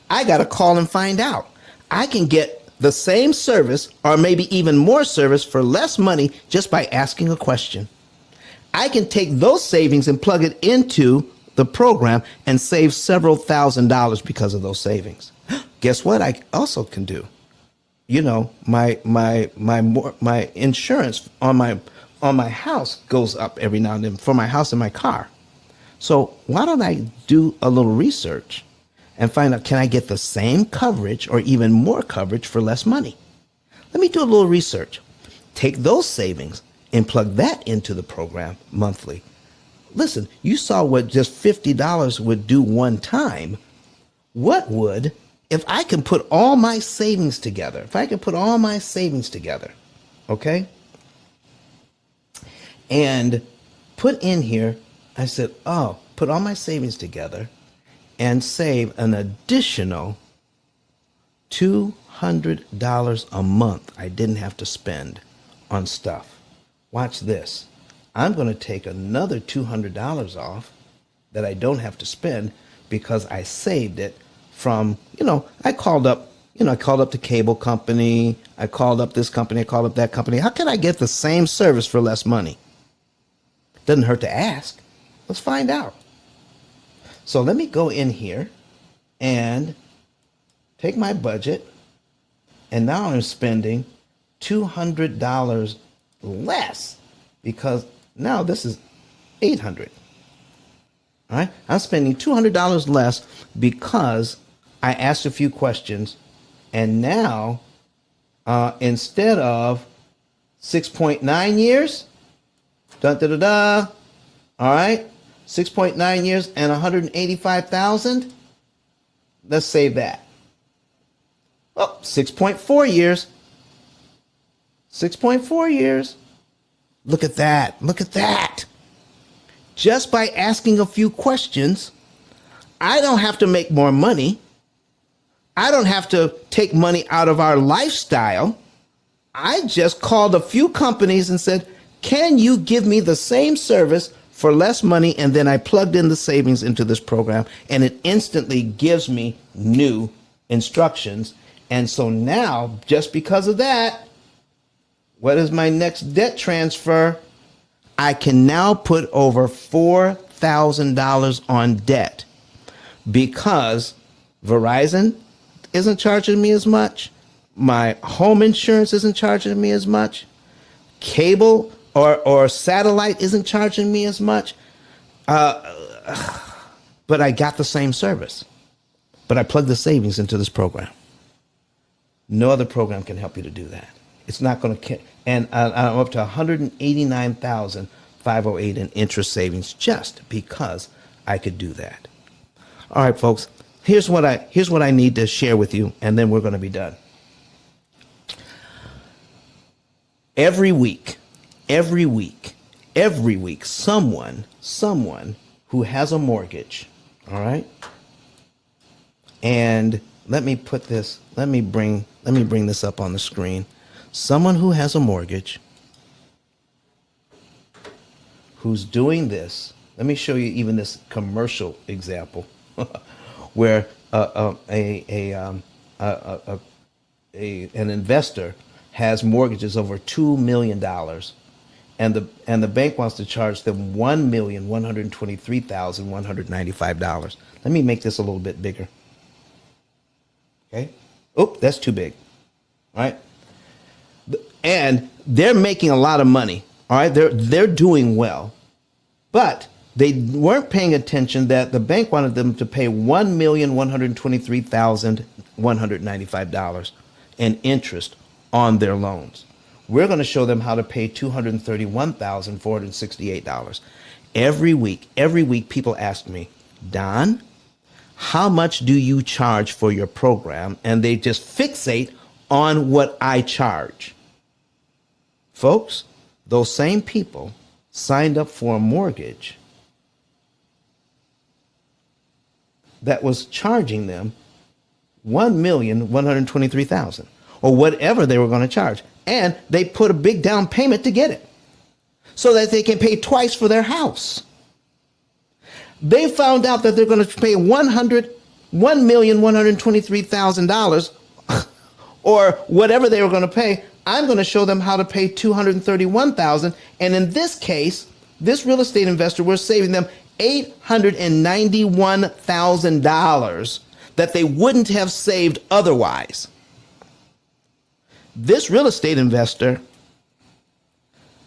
I got to call and find out. I can get the same service or maybe even more service for less money just by asking a question. I can take those savings and plug it into the program and save several $1,000s because of those savings. Guess what I also can do? You know, my insurance on my house goes up every now and then for my house and my car. So why don't I do a little research and find out, can I get the same coverage or even more coverage for less money? Let me do a little research. Take those savings and plug that into the program monthly. Listen, you saw what just $50 would do one time. What would, if I can put all my savings together, okay, and put in here, I said, oh, put all my savings together and save an additional $200 a month I didn't have to spend on stuff. Watch this. I'm going to take another $200 off that I don't have to spend because I saved it from, I called up the cable company. I called up this company. I called up that company. How can I get the same service for less money? Doesn't hurt to ask. Let's find out. So let me go in here and take my budget. And now I'm spending $200 less because now this is $800. All right. I'm spending $200 less because I asked a few questions. And now, instead of 6.9 years, all right, 6.9 years and 185,000. Let's save that. Oh, 6.4 years. 6.4 years. Look at that. Look at that. Just by asking a few questions, I don't have to make more money. I don't have to take money out of our lifestyle. I just called a few companies and said, can you give me the same service for less money? And then I plugged in the savings into this program and it instantly gives me new instructions. And so now, just because of that, what is my next debt transfer? I can now put over $4,000 on debt because Verizon isn't charging me as much. My home insurance isn't charging me as much. Cable or satellite isn't charging me as much. But I got the same service. But I plugged the savings into this program. No other program can help you to do that. It's not going to, and I'm up to $189,508 in interest savings just because I could do that. All right, folks, here's what I need to share with you, and then we're going to be done. Every week, someone who has a mortgage, all right? And let me bring this up on the screen. Someone who has a mortgage, who's doing this. Let me show you even this commercial example where an investor has mortgages over $2 million, and the bank wants to charge them $1,123,195. Let me make this a little bit bigger. Okay. Oh, that's too big. All right. And they're making a lot of money. All right, they're doing well, but they weren't paying attention that the bank wanted them to pay $1,123,195 in interest on their loans. We're going to show them how to pay $231,468. Every week, people ask me, Don, how much do you charge for your program? And they just fixate on what I charge. Folks, those same people signed up for a mortgage that was charging them $1,123,000 or whatever they were going to charge. And they put a big down payment to get it so that they can pay twice for their house. They found out that they're going to pay $1,123,000 or whatever they were going to pay. I'm going to show them how to pay $231,000. And in this case, this real estate investor, we're saving them $891,000 that they wouldn't have saved otherwise. This real estate investor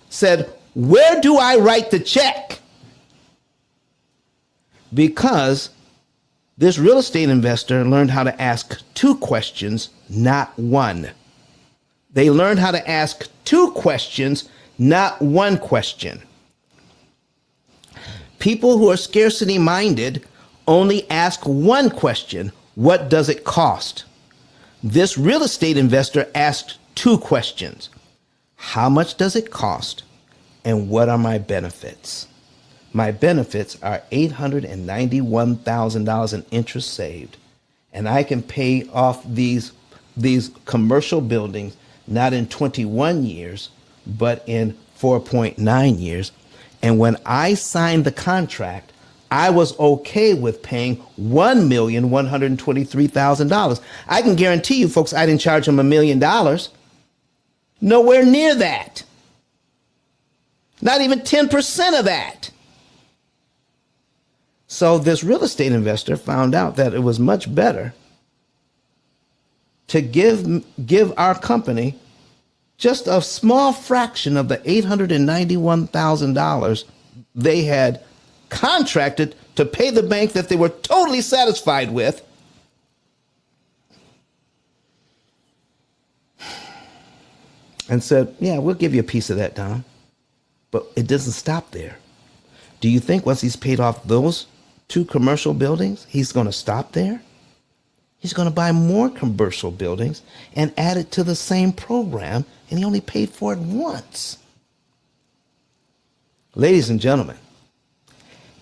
said, where do I write the check? Because this real estate investor learned how to ask two questions, not one. They learned how to ask two questions, not one question. People who are scarcity minded only ask one question: what does it cost? This real estate investor asked two questions: how much does it cost? And what are my benefits? My benefits are $891,000 in interest saved. And I can pay off these commercial buildings not in 21 years, but in 4.9 years. And when I signed the contract, I was okay with paying $1,123,000. I can guarantee you, folks, I didn't charge them $1 million. Nowhere near that. Not even 10% of that. So this real estate investor found out that it was much better to give our company just a small fraction of the $891,000 they had contracted to pay the bank that they were totally satisfied with. And said, yeah, we'll give you a piece of that, Don. But it doesn't stop there. Do you think once he's paid off those two commercial buildings, he's going to stop there? He's going to buy more commercial buildings and add it to the same program, and he only paid for it once. Ladies and gentlemen,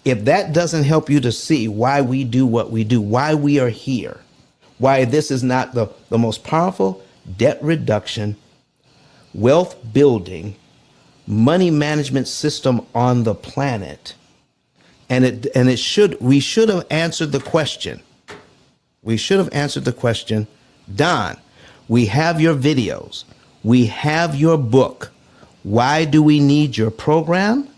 if that doesn't help you to see why we do what we do, why we are here, why this is not the most powerful debt reduction, wealth building, money management system on the planet, we should have answered the question. We should have answered the question, Don, we have your videos. We have your book. Why do we need your program?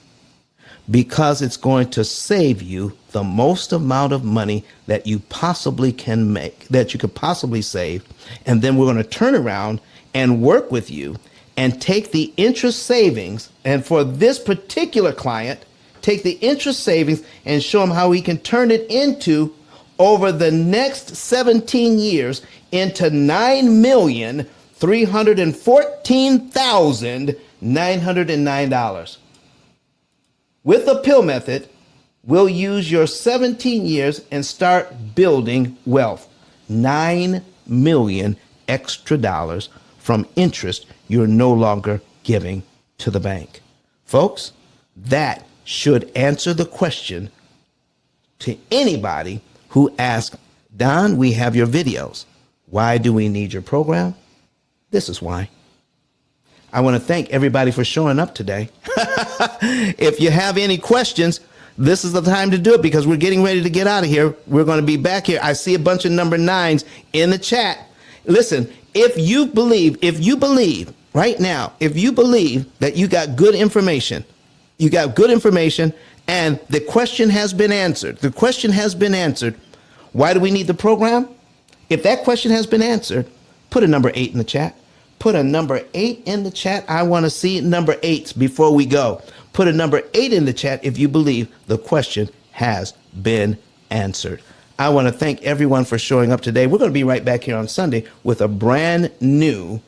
Because it's going to save you the most amount of money that you possibly can make, that you could possibly save. And then we're going to turn around and work with you and take the interest savings. And for this particular client, take the interest savings and show him how he can turn it into, over the next 17 years, into $9,314,909. With the P.I.L.L method, we'll use your 17 years and start building wealth. $9 million extra dollars from interest you're no longer giving to the bank. Folks, that should answer the question to anybody who asks, Don, we have your videos. Why do we need your program? This is why. I want to thank everybody for showing up today. If you have any questions, this is the time to do it, because we're getting ready to get out of here. We're going to be back here. I see a bunch of number 9s in the chat. Listen, if you believe right now, if you believe that you got good information, and the question has been answered. Why do we need the program? If that question has been answered, put a number 8 in the chat. Put a number 8 in the chat. I want to see number 8 before we go. Put a number 8 in the chat if you believe the question has been answered. I want to thank everyone for showing up today. We're going to be right back here on Sunday with a brand new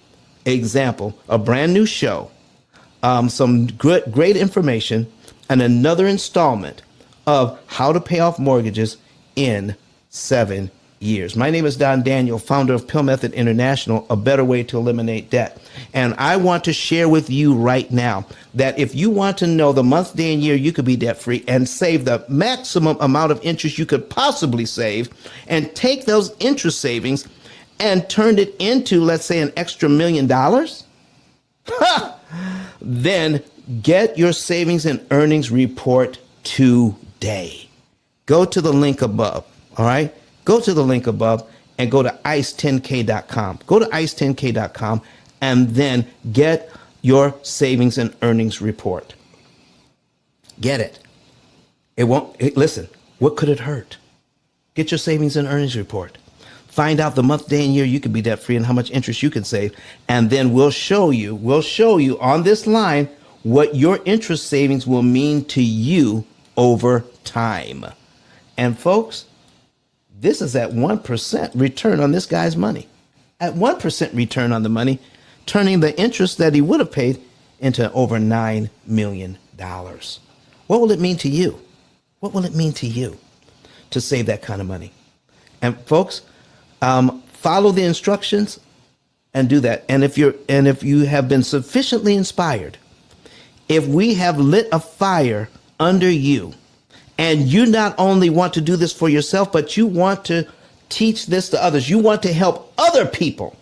example, a brand new show, some great information, and another installment of how to pay off mortgages in 7 years. My name is Don Daniel, founder of P.I.L.L Method International, a better way to eliminate debt. And I want to share with you right now that if you want to know the month, day, and year you could be debt free and save the maximum amount of interest you could possibly save, and take those interest savings and turn it into, let's say, an extra $1 million, then get your savings and earnings report today. Go to the link above. All right. Go to the link above and go to ice10k.com. Go to ice10k.com and then get your savings and earnings report. Get it. Listen, what could it hurt? Get your savings and earnings report. Find out the month, day, and year you could be debt free and how much interest you can save. And then we'll show you on this line what your interest savings will mean to you over time. And folks, this is at 1% return on this guy's money. At 1% return on the money, turning the interest that he would have paid into over $9 million. What will it mean to you? What will it mean to you to save that kind of money? And folks, follow the instructions and do that. And if you have been sufficiently inspired, if we have lit a fire under you, and you not only want to do this for yourself, but you want to teach this to others, you want to help other people,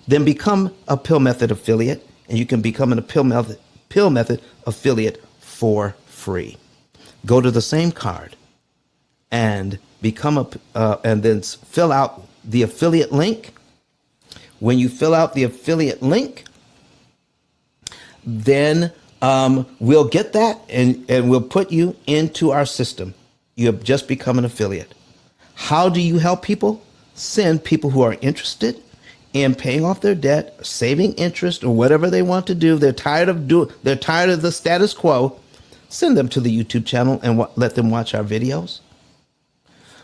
then become a P.I.L.L Method affiliate, and you can become a P.I.L.L Method affiliate for free. Go to the same card and and then fill out the affiliate link. When you fill out the affiliate link, then we'll get that and we'll put you into our system. You have just become an affiliate. How do you help people? Send people who are interested in paying off their debt, saving interest, or whatever they want to do. They're tired of the status quo. Send them to the YouTube channel and let them watch our videos.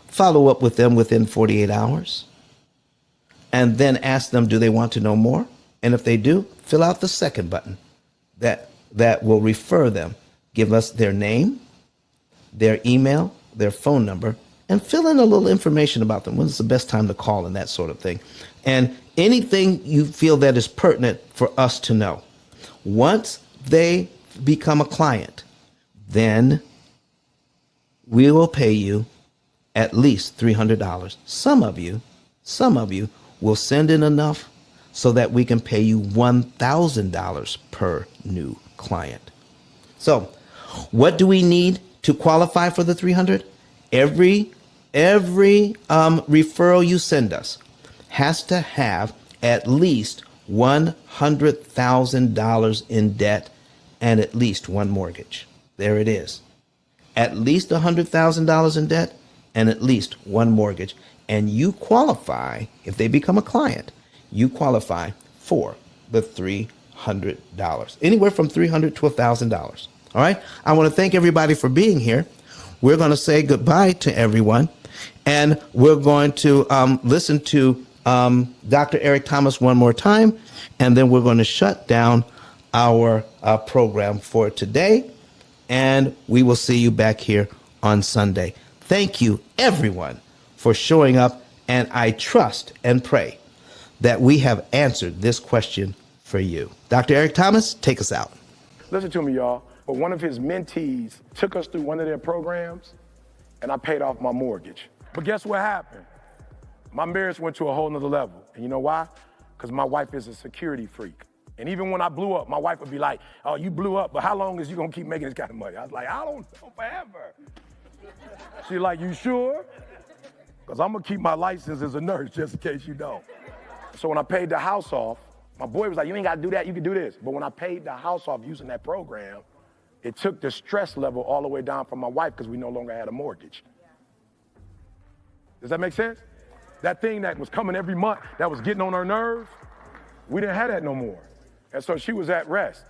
Follow up with them within 48 hours. And then ask them, do they want to know more? And if they do, fill out the second button that will refer them. Give us their name, their email, their phone number, and fill in a little information about them. When's the best time to call and that sort of thing. And anything you feel that is pertinent for us to know. Once they become a client, then we will pay you at least $300. Some of you will send in enough so that we can pay you $1,000 per new client. So what do we need to qualify for the 300? Every referral you send us has to have at least $100,000 in debt and at least one mortgage. There it is. At least $100,000 in debt and at least one mortgage. And you qualify, if they become a client, you qualify for the $300. Anywhere from $300 to $1,000. All right. I want to thank everybody for being here. We're going to say goodbye to everyone. And we're going to listen to Dr. Eric Thomas one more time. And then we're going to shut down our program for today. And we will see you back here on Sunday. Thank you, everyone, for showing up. And I trust and pray that we have answered this question for you. Dr. Eric Thomas, take us out. Listen to me, y'all. But one of his mentees took us through one of their programs, and I paid off my mortgage. But guess what happened? My marriage went to a whole nother level. And you know why? Because my wife is a security freak. And even when I blew up, my wife would be like, oh, you blew up, but how long is you going to keep making this kind of money? I was like, I don't know, forever. She's like, you sure? Because I'm going to keep my license as a nurse just in case you don't. So when I paid the house off, my boy was like, you ain't got to do that, you can do this. But when I paid the house off using that program, it took the stress level all the way down from my wife because we no longer had a mortgage. Does that make sense? That thing that was coming every month, that was getting on her nerves, We didn't have that no more. And so she was at rest.